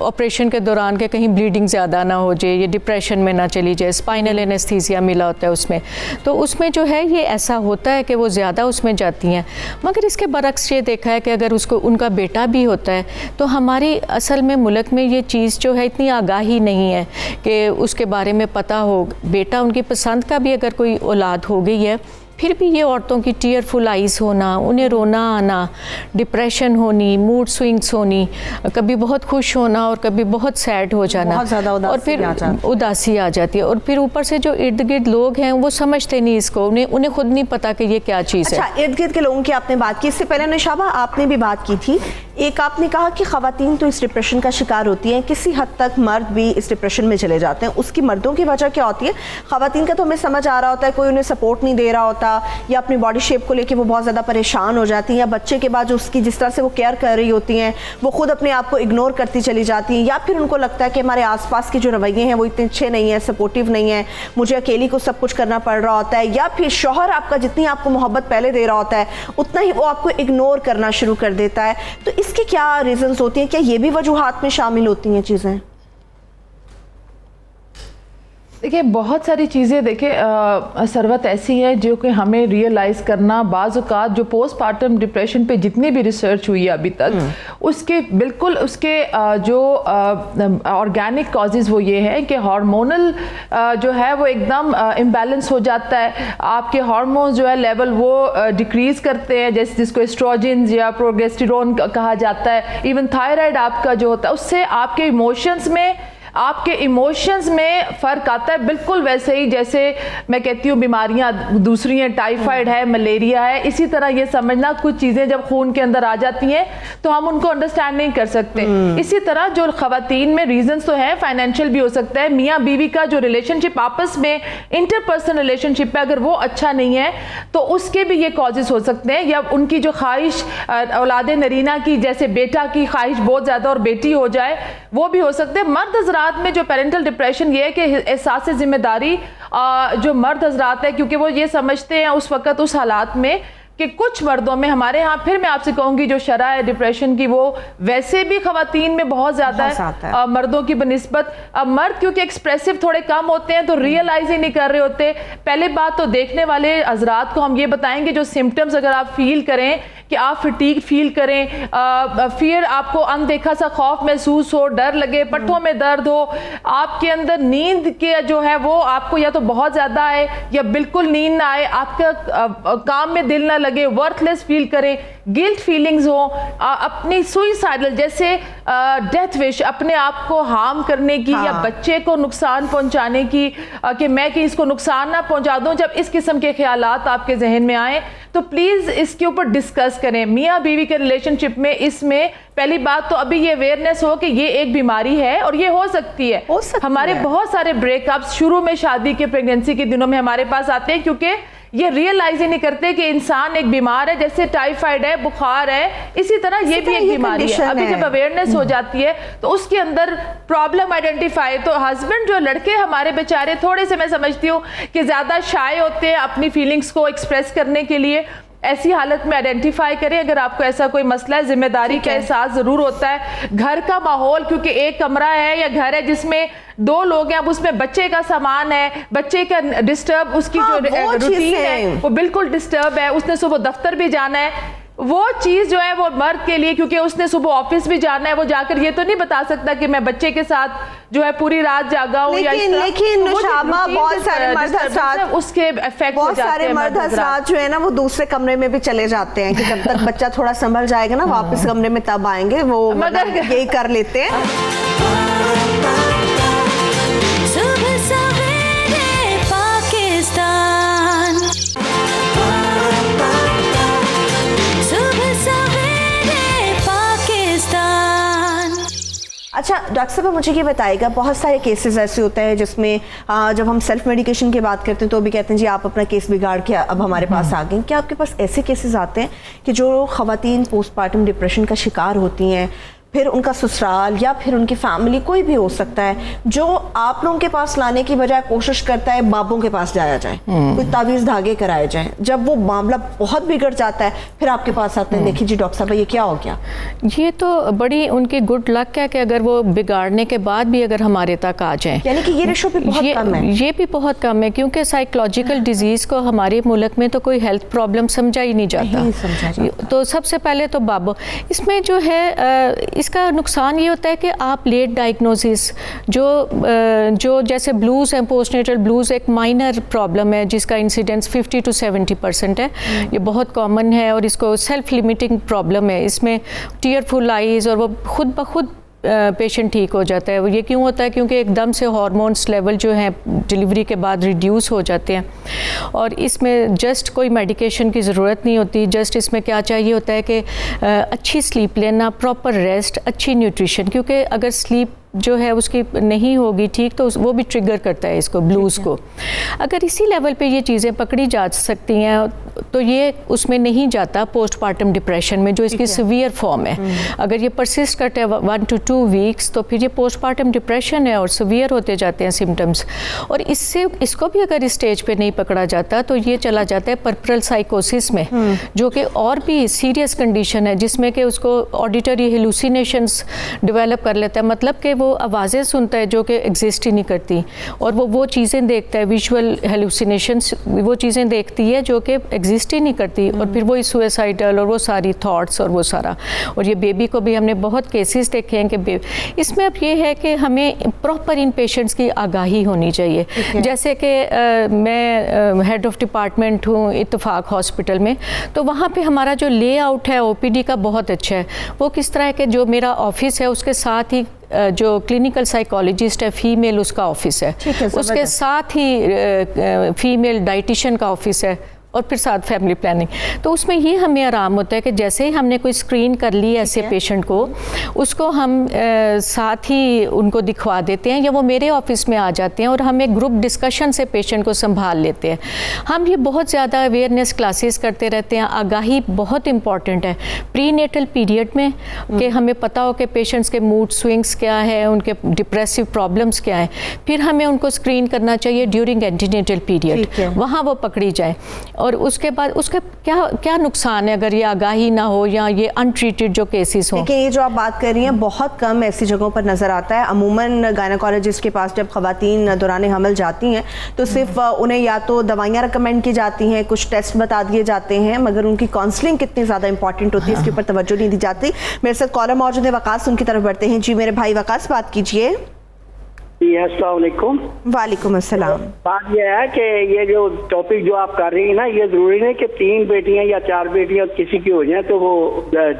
ऑपरेशन के दौरान के कहीं ब्लीडिंग ज़्यादा ना हो जाए, ये डिप्रेशन में ना चली जाए, स्पाइनल एनेस्थीसिया मिला होता है उसमें, तो उसमें जो है ये ऐसा होता है कि वो ज़्यादा उसमें जाती हैं। मगर इसके बरक्स ये देखा है कि अगर उसको उनका बेटा भी होता है तो हमारी असल में मुल्क में ये चीज़ जो है इतनी आगाही नहीं है कि उसके बारे में पता हो। बेटा उनकी पसंद का भी अगर कोई औलाद हो गई है फिर भी ये औरतों की टीयरफुल आइज़ होना, उन्हें रोना आना, डिप्रेशन होनी, मूड स्विंग्स होनी, कभी बहुत खुश होना और कभी बहुत सैड हो जाना, बहुत ज़्यादा और फिर उदासी आ जाती है, और फिर ऊपर से जो इर्द गिर्द लोग हैं वो समझते नहीं इसको, उन्हें खुद नहीं पता कि ये क्या चीज़ है। अच्छा, इर्द गिर्द के लोगों की आपने बात की, इससे पहले नौशाबा आपने भी बात की थी, एक आपने कहा कि ख़वातीन तो इस डिप्रेशन का शिकार होती हैं, किसी हद तक मर्द भी इस डिप्रेशन में चले जाते हैं, उसकी मर्दों की वजह क्या होती है? ख़वातीन का तो हमें समझ आ रहा होता है कोई उन्हें सपोर्ट नहीं दे रहा होता, या अपनी बॉडी शेप को लेके वो बहुत ज़्यादा परेशान हो जाती हैं, या बच्चे के बाद जो उसकी जिस तरह से वो केयर कर रही होती हैं वो खुद अपने आप को इग्नोर करती चली जाती हैं, या फिर उनको लगता है कि हमारे आसपास के जो रवैये हैं वो इतने अच्छे नहीं हैं, सपोर्टिव नहीं है, मुझे अकेली को सब कुछ करना पड़ रहा होता है, या फिर शौहर आपका जितनी आपको मोहब्बत पहले दे रहा होता है उतना ही वो आपको इग्नोर करना शुरू कर देता है। तो इसकी क्या रीजंस होती हैं, क्या ये भी वजूहात में शामिल होती हैं चीज़ें? देखिए बहुत सारी चीज़ें देखिए सरवत ऐसी है जो कि हमें रियलाइज़ करना, बाज़ औक़ात जो पोस्टमार्टम डिप्रेशन पे जितनी भी रिसर्च हुई है अभी तक उसके बिल्कुल उसके जो ऑर्गेनिक कॉजेज़ वो ये है कि हार्मोनल जो है वो एकदम इम्बैलेंस हो जाता है, आपके हार्मोन्स जो है लेवल वो डिक्रीज़ करते हैं, जैसे जिसको एस्ट्रोजेंस या प्रोजेस्टेरोन कहा जाता है, इवन थायराइड आपका जो होता है उससे आपके इमोशंस में फ़र्क आता है, बिल्कुल वैसे ही जैसे मैं कहती हूँ बीमारियाँ दूसरी हैं, टाइफाइड है, मलेरिया है, इसी तरह ये समझना कुछ चीज़ें जब खून के अंदर आ जाती हैं तो हम उनको अंडरस्टैंड नहीं कर सकते। इसी तरह जो ख़वातीन में रीजंस तो हैं, फाइनेंशियल भी हो सकता है, मियाँ बीवी का जो रिलेशनशिप आपस में इंटरपर्सनल रिलेशनशिप है अगर वो अच्छा नहीं है तो उसके भी ये कॉजेज़ हो सकते हैं, या उनकी जो ख्वाहिश औलाद नरीना की, जैसे बेटा की ख्वाहिश बहुत ज़्यादा और बेटी हो जाए, वो भी हो सकते हैं। मर्द हज़रात में जो पेरेंटल डिप्रेशन ये है कि एहसास जिम्मेदारी जो मर्द हजरात है, क्योंकि वो ये समझते हैं उस वक्त उस हालात में कि कुछ मर्दों में, हमारे यहाँ फिर मैं आपसे कहूँगी जो शरह है डिप्रेशन की वो वैसे भी ख़वातीन में बहुत ज़्यादा है मर्दों की बनिस्बत। मर्द क्योंकि एक्सप्रेसिव थोड़े कम होते हैं तो रियलाइज ही नहीं कर रहे होते। पहले बात तो देखने वाले हजरात को हम ये बताएंगे जो सिम्टम्स अगर आप फील करें कि आप फटीग फील करें, फिर आपको अनदेखा सा खौफ महसूस हो, डर लगे, पट्टों में दर्द हो, आपके अंदर नींद के जो है वो आपको या तो बहुत ज़्यादा आए या बिल्कुल नींद ना आए, आपका काम में दिल ना लगे, वर्थलेस फील करें, गिल्ट फीलिंग्स हो, अपनी सुइसाइडल जैसे डेथ विश, अपने आप को हार्म करने की या बच्चे को नुकसान पहुंचाने की, कि मैं कि इसको नुकसान ना पहुंचा दूं, जब इस किस्म के ख्यालात आपके जहन में आए तो प्लीज़ इसके ऊपर डिस्कस करें। मियाँ बीवी के रिलेशनशिप में इसमें पहली बात तो अभी ये अवेयरनेस हो कि ये एक बीमारी है और ये हो सकती है। हमारे बहुत सारे ब्रेकअप्स शुरू में शादी के प्रेगनेंसी के दिनों में हमारे पास आते हैं क्योंकि ये रियलाइज ही नहीं करते कि इंसान एक बीमार है, जैसे टाइफाइड है, बुखार है, इसी तरह ये भी एक बीमारी है। अभी जब अवेयरनेस हो जाती है तो उसके अंदर प्रॉब्लम आइडेंटिफाई, तो हस्बैंड जो लड़के हमारे बेचारे थोड़े से, मैं समझती हूँ कि ज़्यादा शाय होते हैं अपनी फीलिंग्स को एक्सप्रेस करने के लिए, ऐसी हालत में आइडेंटिफाई करें अगर आपको ऐसा कोई मसला है। जिम्मेदारी का एहसास ज़रूर होता है। घर का माहौल, क्योंकि एक कमरा है या घर है जिसमें 2 लोग हैं, अब उसमें बच्चे का सामान है, बच्चे का डिस्टर्ब, उसकी जो रूटीन है वो बिल्कुल डिस्टर्ब है, उसने सुबह दफ्तर भी जाना है, वो चीज़ जो है वो मर्द के लिए, क्योंकि उसने सुबह ऑफिस भी जाना है, वो जाकर ये तो नहीं बता सकता कि मैं बच्चे के साथ जो है पूरी रात जागा हूँ। लेकिन नुशामा, बहुत सारे मर्द हज़रात, उसके इफेक्ट बहुत सारे मर्द हज़रात जो है ना वो दूसरे कमरे में भी चले जाते हैं कि जब तक बच्चा थोड़ा संभल जाएगा ना वापस कमरे में तब आएंगे, वो मतलब यही कर लेते हैं। सुबह सवेरे पाकिस्तान, सुबह सवेरे पाकिस्तान। अच्छा डॉक्टर साहब, मुझे ये बताइएगा, बहुत सारे केसेस ऐसे होते हैं जिसमें जब हम सेल्फ मेडिकेशन की बात करते हैं तो भी कहते हैं जी आप अपना केस बिगाड़ के अब हमारे पास आ गए। क्या आपके पास ऐसे केसेस आते हैं कि जो ख़वातीन पोस्टमार्टम डिप्रेशन का शिकार होती हैं, फिर उनका ससुराल या फिर उनकी फैमिली, कोई भी हो सकता है, जो आप लोगों के पास लाने की बजाय कोशिश करता है बाबों के पास जाया जाए, कोई तावीज़ धागे कराए जाएं, जब वो मामला बहुत बिगड़ जाता है फिर आपके पास आते हैं, देखिए जी डॉक्टर साहब ये क्या हो गया। ये तो बड़ी उनकी गुड लक है कि अगर वो बिगाड़ने के बाद भी अगर हमारे तक आ जाएं, यानी कि ये रेशो भी बहुत कम है। ये भी बहुत कम है क्योंकि साइकोलॉजिकल डिजीज़ को हमारे मुल्क में तो कोई हेल्थ प्रॉब्लम समझा ही नहीं जाता। तो सबसे पहले तो बाबू, इसमें जो है इसका नुकसान ये होता है कि आप लेट डायग्नोसिस, जो जैसे ब्लूज़ हैं, पोस्टनेटल ब्लूज़ एक माइनर प्रॉब्लम है जिसका इंसिडेंस 50 to 70% है, ये बहुत कॉमन है और इसको सेल्फ लिमिटिंग प्रॉब्लम है, इसमें टीयरफुल आइज़ और वो खुद ब खुद पेशेंट ठीक हो जाता है। ये क्यों होता है? क्योंकि एकदम से हार्मोन्स लेवल जो हैं डिलीवरी के बाद रिड्यूस हो जाते हैं और इसमें जस्ट कोई मेडिकेशन की ज़रूरत नहीं होती। जस्ट इसमें क्या चाहिए होता है कि अच्छी स्लीप लेना, प्रॉपर रेस्ट, अच्छी न्यूट्रिशन, क्योंकि अगर स्लीप जो है उसकी नहीं होगी ठीक तो वो भी ट्रिगर करता है इसको, ब्लूज़ को। अगर इसी लेवल पे ये चीज़ें पकड़ी जा सकती हैं तो ये उसमें नहीं जाता पोस्टमार्टम डिप्रेशन में, जो इसकी सीवियर फॉर्म है। अगर ये परसिस्ट करते हैं 1 to 2 वीक्स तो फिर ये पोस्टमार्टम डिप्रेशन है और सीवियर होते जाते हैं सिम्टम्स। और इसको भी अगर इस स्टेज पे नहीं पकड़ा जाता तो ये चला जाता है पर्परल साइकोसिस में, जो कि और भी सीरियस कंडीशन है, जिसमें कि उसको ऑडिटरी हेलुसिनेशंस डेवलप कर लेता है। मतलब कि वो आवाज़ें सुनता है जो कि एग्जिस्ट ही नहीं करती और वो चीज़ें देखता है, विजुअल हेलुसिनेशंस, वो चीज़ें देखती है जो कि एग्जिस्ट ही नहीं करती और फिर वो सुसाइडल और वो सारी थॉट्स और वो सारा। और ये बेबी को भी हमने बहुत केसेस देखे हैं कि इसमें अब ये है कि हमें प्रॉपर इन पेशेंट्स की आगाही होनी चाहिए। जैसे कि मैं हेड ऑफ डिपार्टमेंट हूँ इत्तेफाक हॉस्पिटल में, तो वहाँ पे हमारा जो लेआउट है ओपीडी का बहुत अच्छा है। वो किस तरह है कि जो मेरा ऑफिस है उसके साथ ही जो क्लिनिकल साइकोलॉजिस्ट है फीमेल, उसका ऑफिस है, उसके साथ ही फीमेल डाइटिशियन का ऑफिस है और फिर साथ फैमिली प्लानिंग। तो उसमें ये हमें आराम होता है कि जैसे ही हमने कोई स्क्रीन कर ली ऐसे पेशेंट को, उसको हम साथ ही उनको दिखवा देते हैं या वो मेरे ऑफिस में आ जाते हैं और हम एक ग्रुप डिस्कशन से पेशेंट को संभाल लेते हैं। हम ये बहुत ज़्यादा अवेयरनेस क्लासेस करते रहते हैं। आगाही बहुत इंपॉर्टेंट है प्री नेटल पीरियड में, कि हमें पता हो कि पेशेंट्स के मूड स्विंग्स क्या है, उनके डिप्रेसिव प्रॉब्लम्स क्या हैं। फिर हमें उनको स्क्रीन करना चाहिए ड्यूरिंग एंटीनेटल पीरियड, वहाँ वो पकड़ी जाए। और उसके बाद उसका क्या क्या नुकसान है अगर ये आगाही ना हो या ये अनट्रीटेड जो केसेस हों? देखिए, ये जो आप बात कर रही हैं बहुत कम ऐसी जगहों पर नज़र आता है। अमूमन गायनेकोलॉजिस्ट के पास जब ख़वातीन दौरान हमल जाती हैं तो सिर्फ उन्हें या तो दवाइयाँ रिकमेंड की जाती हैं, कुछ टेस्ट बता दिए जाते हैं, मगर उनकी काउंसलिंग कितनी ज़्यादा इंपॉर्टेंट होती है इसके ऊपर तवज्जो नहीं दी जाती। मेरे साथ कॉलर मौजूद है वकास, उनकी तरफ बढ़ते हैं। जी मेरे भाई वकास, बात कीजिए। अस्सलाम वालेकुम। वालेकुम अस्सलाम। बात यह है कि ये जो टॉपिक जो आप कर रही हैं ना, ये जरूरी नहीं कि 3 बेटियां या 4 बेटियां किसी की हो जाए तो वो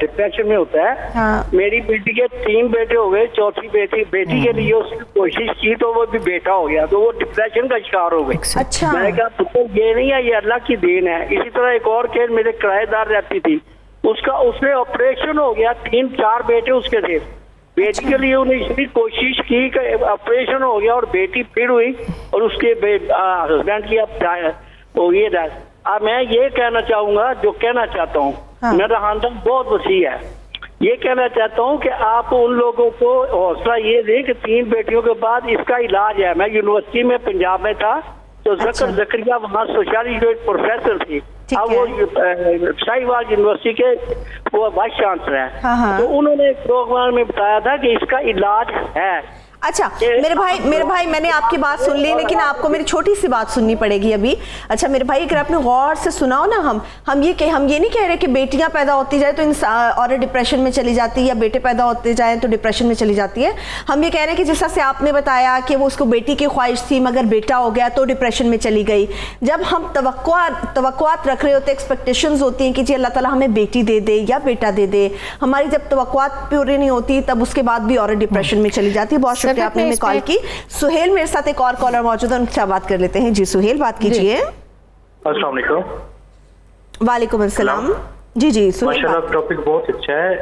डिप्रेशन में होता है। हाँ। मेरी बेटी के 3 बेटे हो गए, चौथी बेटी के लिए उसने कोशिश की तो वो भी बेटा हो गया, तो वो डिप्रेशन का शिकार हो गई। अच्छा। मैंने कहा पुत्र ये नहीं है, ये अल्लाह की देन है। इसी तरह एक और केस, मेरे किराएदार रहती थी, उसने ऑपरेशन हो गया, 3-4 बेटे उसके थे। बेटी के लिए उन्हें इतनी कोशिश की कि ऑपरेशन हो गया और बेटी फिर हुई और उसके हस्बैंड की अब हो गई डेथ। अब मैं ये कहना चाहूंगा, जो कहना चाहता हूँ, मेरा खानदान बहुत वसी है, ये कहना चाहता हूँ कि आप उन लोगों को हौसला ये दें कि 3 बेटियों के बाद इसका इलाज है। मैं यूनिवर्सिटी में पंजाब में था तो जकरिया वहाँ सोशल प्रोफेसर थी, अब वो शाहीवाल यूनिवर्सिटी के वो वाइस चांसलर है। हाँ। तो उन्होंने एक प्रोग्राम में बताया था कि इसका इलाज है। अच्छा मेरे भाई मैंने आपकी बात सुन ली, लेकिन आपको मेरी छोटी सी बात सुननी पड़ेगी अभी। अच्छा मेरे भाई, अगर आपने गौर से सुनाओ ना, हम ये नहीं कह रहे कि बेटियां पैदा होती जाए तो औरत डिप्रेशन में चली जाती है या बेटे पैदा होते जाए तो डिप्रेशन में चली जाती है। हम ये कह रहे हैं कि जिस तरह से आपने बताया कि वो उसको बेटी की ख्वाहिश थी मगर बेटा हो गया तो डिप्रेशन में चली गई। जब हम तवक्कुआत रख रहे होते, एक्सपेक्टेशंस होती हैं कि जी अल्लाह ताला हमें बेटी दे दे या बेटा दे दे, हमारी जब तवक्कुआत पूरी नहीं होती तब उसके बाद भी औरत डिप्रेशन में चली जाती है। बहुत शुक्रिया आपने हमें कॉल की। सुहेल मेरे साथ एक और कॉलर मौजूद है, उनसे बात कर लेते हैं। जी सुहेल, बात कीजिए। अस्सलाम वालेकुम। वालेकुम अस्सलाम। जी सुहेल, माशाल्लाह टॉपिक बहुत अच्छा है।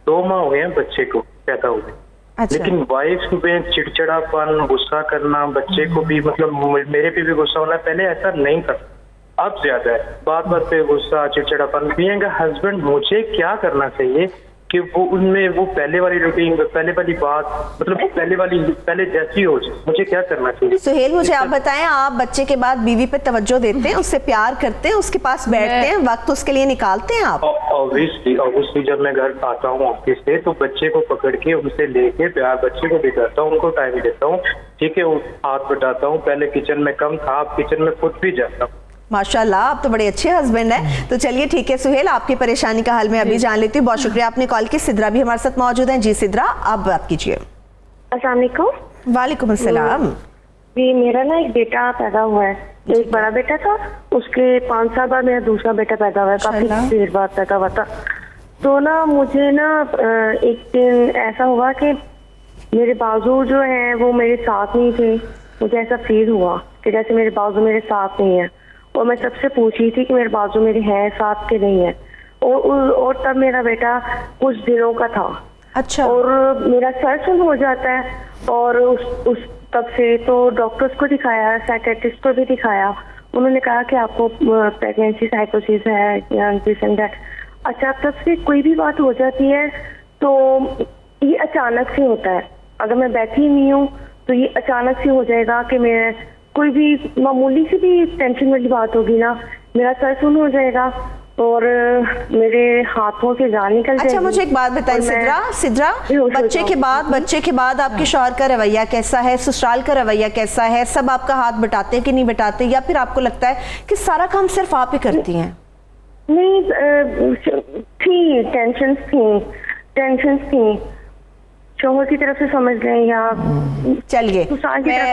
2 माह हो गए हैं बच्चे को पैदा हुए। अच्छा। लेकिन वाइफ में चिड़चिड़ापन, गुस्सा करना, बच्चे को भी मतलब मेरे पे भी गुस्सा होना, पहले ऐसा नहीं था, अब ज्यादा है। बात बात पे गुस्सा, चिड़चिड़ापन। बीइंग अ हस्बैंड मुझे क्या करना चाहिए कि वो उनमें वो पहले वाली रूटीन, पहले वाली बात, मतलब पहले जैसी हो जाए, मुझे क्या करना चाहिए? सुहेल मुझे आप बताएं, आप बच्चे के बाद बीवी पे तवज्जो देते हैं, उससे प्यार करते हैं, उसके पास बैठते हैं, वक्त उसके लिए निकालते हैं आप? ऑब्वियसली जब मैं घर आता हूँ ऑफिस से तो बच्चे को पकड़ के उनसे लेके प्यार बच्चे को भी करता हूँ, उनको टाइम देता हूँ, ठीक है, हाथ बटाता हूँ। पहले किचन में कम था, अब किचन में खुद भी जाता हूँ। माशाल्लाह, आप तो बड़े अच्छे हस्बैंड हैं। तो चलिए ठीक है सुहेल, आपकी परेशानी का हल मैं अभी जान लेती हूँ। बहुत शुक्रिया आपने कॉल की। सिद्रा भी हमारे साथ मौजूद हैं। जी सिद्रा, आप बात कीजिए। अस्सलाम वालेकुम। वालेकुम अस्सलाम। जी मेरा ना एक बेटा पैदा हुआ है, एक बड़ा बेटा था, उसके 5 साल बाद मेरा दूसरा बेटा पैदा हुआ है, काफी देर बाद पैदा हुआ था। तो ना मुझे ना एक दिन ऐसा हुआ कि मेरे बाजू जो है वो मेरे साथ नहीं थे। मुझे ऐसा फील हुआ कि जैसे मेरे बाजू मेरे साथ नहीं है, और मैं सबसे पूछ रही थी कि मेरे बाजू मेरे हैं साथ के नहीं है। और तब मेरा बेटा कुछ दिनों का था। अच्छा। और मेरा सर सुन हो जाता है, और उस तब से तो डॉक्टर्स को दिखाया, साइकेट्रिस्ट को भी दिखाया, उन्होंने कहा कि आपको प्रेगनेंसी साइकोसिस है या दिस एंड दैट। अच्छा, तब से कोई भी बात हो जाती है तो ये अचानक से होता है। अगर मैं बैठी नहीं हूँ तो ये अचानक से हो जाएगा कि मैं कोई भी मामूली सी भी टेंशन वाली बात होगी ना, मेरा सर सुन हो जाएगा और मेरे हाथों से जान निकल जाएगी। अच्छा मुझे एक बात बताएं सिद्रा, बच्चे के बाद आपके शौहर का रवैया कैसा है, ससुराल का रवैया कैसा है? सब आपका हाथ बटाते हैं कि नहीं बटाते, या फिर आपको लगता है कि सारा काम सिर्फ आप ही करती हैं? नहीं, थी टेंशन्स थी शोहर की तरफ से, समझ लें या चलिए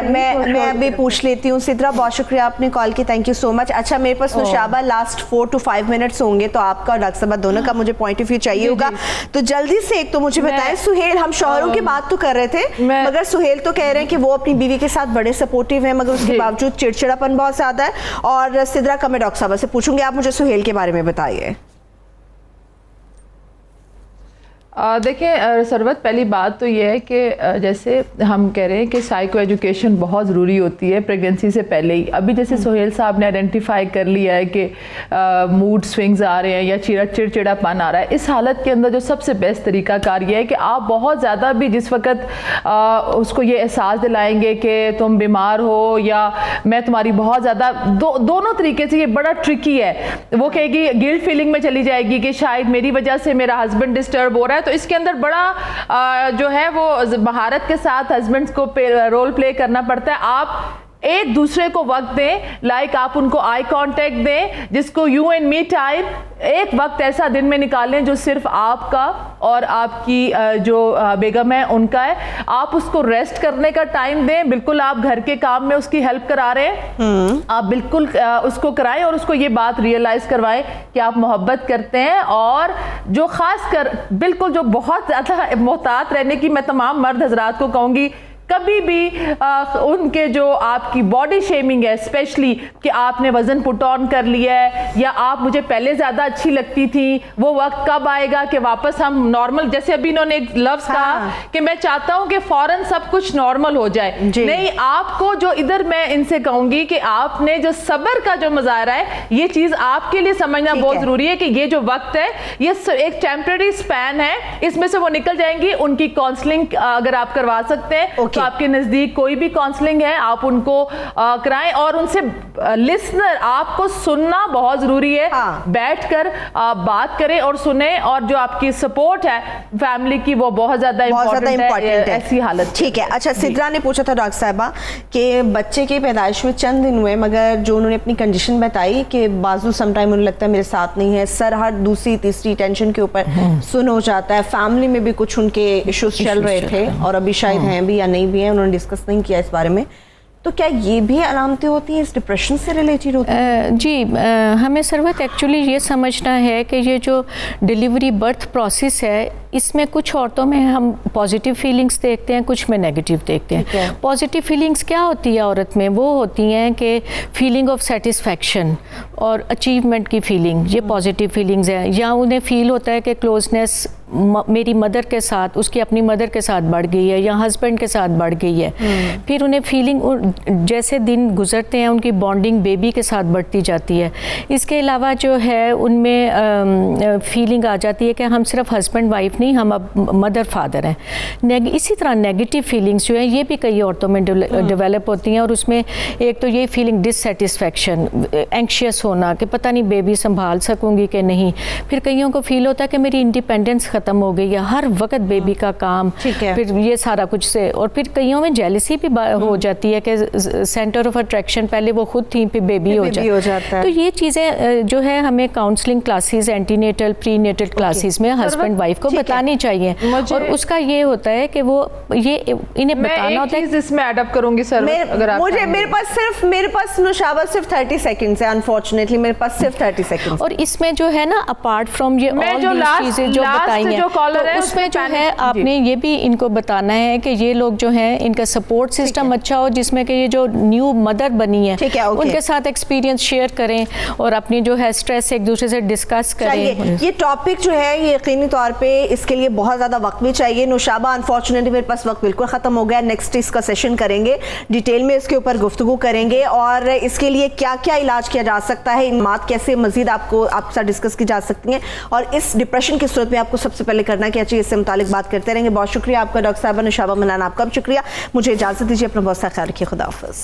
मैं अभी पूछ लेती हूँ। सिद्रा बहुत शुक्रिया आपने कॉल की, थैंक यू सो मच। अच्छा मेरे पास नुशाबा लास्ट 4 to 5 मिनट्स होंगे, तो आपका और डॉक्टर साहब दोनों का मुझे पॉइंट ऑफ व्यू चाहिए होगा। तो जल्दी से एक तो मुझे बताएं सुहेल, हम शौहरों की बात तो कर रहे थे मगर सुहेल तो कह रहे हैं कि वो अपनी बीवी के साथ बड़े सपोर्टिव हैं मगर उसके बावजूद चिड़चिड़ापन बहुत ज्यादा है। और सिद्रा का मैं डॉक्टर साहब से पूछूंगी, आप मुझे सुहेल के बारे में बताइए। देखिए सरवत, पहली बात तो ये है कि जैसे हम कह रहे हैं कि साइको एजुकेशन बहुत ज़रूरी होती है प्रेगनेंसी से पहले ही। अभी जैसे सोहेल साहब ने आइडेंटिफाई कर लिया है कि मूड स्विंग्स आ रहे हैं या चिड़चिड़ापन आ रहा है, इस हालत के अंदर जो सबसे बेस्ट तरीकाकार ये है कि आप बहुत ज़्यादा भी जिस वक्त उसको ये एहसास दिलाएंगे कि तुम बीमार हो या मैं तुम्हारी बहुत ज़्यादा दोनों तरीके से ये बड़ा ट्रिकी है। वो कहेगी गिल्ट फीलिंग में चली जाएगी कि शायद मेरी वजह से मेरा हस्बैंड डिस्टर्ब हो रहा है, तो इसके अंदर बड़ा जो है वो महारत के साथ हस्बैंड्स को रोल प्ले करना पड़ता है। आप एक दूसरे को वक्त दें, लाइक आप उनको आई कांटेक्ट दें, जिसको यू एंड मी टाइम, एक वक्त ऐसा दिन में निकालें जो सिर्फ आपका और आपकी जो बेगम है उनका है। आप उसको रेस्ट करने का टाइम दें। बिल्कुल आप घर के काम में उसकी हेल्प करा रहे हैं, आप बिल्कुल उसको कराएं और उसको ये बात रियलाइज करवाएं कि आप मोहब्बत करते हैं। और जो खास कर बिल्कुल जो बहुत ज़्यादा मोहतात रहने की मैं तमाम मर्द हजरात को कहूँगी, कभी भी उनके जो आपकी बॉडी शेमिंग है, स्पेशली कि आपने वजन पुट ऑन कर लिया है या आप मुझे पहले ज़्यादा अच्छी लगती थी, वो वक्त कब आएगा कि वापस हम नॉर्मल, जैसे अभी इन्होंने एक लफ्ज़ कहा कि मैं चाहता हूं कि फ़ौरन सब कुछ नॉर्मल हो जाए। नहीं, आपको जो इधर मैं इनसे कहूँगी कि आपने जो सब्र का जो मुजाहरा है, ये चीज़ आपके लिए समझना बहुत ज़रूरी है कि ये जो वक्त है ये एक टेम्परेरी स्पैन है, इसमें से वो निकल जाएंगी। उनकी काउंसलिंग अगर आप करवा सकते हैं तो आपके नज़दीक कोई भी काउंसलिंग है आप उनको कराएं और उनसे लिसनर, आपको सुनना बहुत ज़रूरी है। बैठकर बात करें और सुने, और जो आपकी सपोर्ट है फैमिली की वो बहुत ज़्यादा इम्पोर्टेंट है ऐसी हालत। ठीक है। अच्छा, सिद्रा ने पूछा था डॉक्टर साहिबा कि बच्चे के पैदाइश में चंद दिन हुए, मगर जो उन्होंने अपनी कंडीशन बताई कि बाजू समटाइम उन्हें लगता है मेरे साथ नहीं है, सर हर दूसरी तीसरी टेंशन के ऊपर सुन हो जाता है, फैमिली में भी कुछ उनके इश्यूज चल रहे थे और अभी शायद हैं भी या नहीं भी हैं, उन्होंने डिस्कस नहीं किया इस बारे में, तो क्या ये भी अलामतें होती हैं, इस डिप्रेशन से रिलेटेड होती हैं? जी, हमें सरवत एक्चुअली ये समझना है कि ये जो डिलीवरी बर्थ प्रोसेस है, इसमें कुछ औरतों में हम पॉजिटिव फीलिंग्स देखते हैं, कुछ में नेगेटिव देखते हैं। पॉजिटिव फीलिंग्स क्या होती है औरत में? वो होती हैं कि फीलिंग ऑफ सेटिस्फैक्शन और अचीवमेंट की फीलिंग, ये पॉजिटिव फीलिंग्स हैं। या उन्हें फील होता है कि क्लोजनेस मेरी मदर के साथ, उसकी अपनी मदर के साथ बढ़ गई है या हस्बैंड के साथ बढ़ गई है। फिर उन्हें फीलिंग, जैसे दिन गुजरते हैं उनकी बॉन्डिंग बेबी के साथ बढ़ती जाती है। इसके अलावा जो है उनमें फीलिंग आ जाती है कि हम सिर्फ हस्बैंड वाइफ नहीं, हम अब मदर फादर हैं। इसी तरह नेगेटिव फीलिंग्स जो है ये भी कई औरतों में डेवलप होती हैं, और उसमें एक तो ये फीलिंग डिससेटिस्फैक्शन, एंक्शियस होना कि पता नहीं बेबी संभाल सकूंगी कि नहीं। फिर कईयों को फील होता है कि मेरी इंडिपेंडेंस ख़त्म हो गई है, हर वक्त बेबी का काम, फिर ये सारा कुछ से। और फिर कईयों में जेलसी भी हो जाती है कि सेंटर ऑफ अट्रैक्शन पहले वो खुद थी, फिर बेबी हो जाता है। तो ये चीज़ें जो है हमें counselling classes, antenatal, prenatal classes में हस्बैंड वाइफ को बतानी चाहिए। और उसका ये होता है कि वो ये इन्हें बताना होता है। इसमें एडप्ट करूंगी सर, अगर आप मुझे मेरे पास नुशाबा सिर्फ 30 सेकंड्स है, अनफॉर्चुनेटली मेरे पास सिर्फ 30 सेकंड्स। और इसमें जो है ना, अपार्ट फ्रॉम ये ऑल चीज़ें जो बताई हैं, तो उसमें जो है आपने ये भी इनको बताना है कि ये लोग जो हैं इनका सपोर्ट सिस्टम अच्छा हो, जिसमें कि ये जो न्यू मदर बनी है उनके साथ एक्सपीरियंस शेयर करें और अपनी जो है स्ट्रेस एक दूसरे से डिस्कस करें। ये टॉपिक जो है ये यकीनी तौर पे इसके लिए बहुत ज़्यादा वक्त भी चाहिए। नुशाबा, अनफॉर्चुनेटली मेरे पास वक्त बिल्कुल ख़त्म हो गया। नेक्स्ट इसका सेशन करेंगे, डिटेल में इसके ऊपर गुफ्तगू करेंगे और इसके लिए क्या क्या इलाज किया जा सकता है, इन बात कैसे मजीद आपके साथ डिस्कस की जा सकती हैं, और इस डिप्रेशन की सूरत में आपको सबसे पहले करना क्या चाहिए, इससे मुतालिक बात करते रहेंगे। बहुत शुक्रिया आपका डॉक्टर साहिबा। नुशाबा मनान, आपका भी शुक्रिया। मुझे इजाज़त दीजिए, अपना बहुत सा ख्याल रखिए। खुदा हाफ़िज़।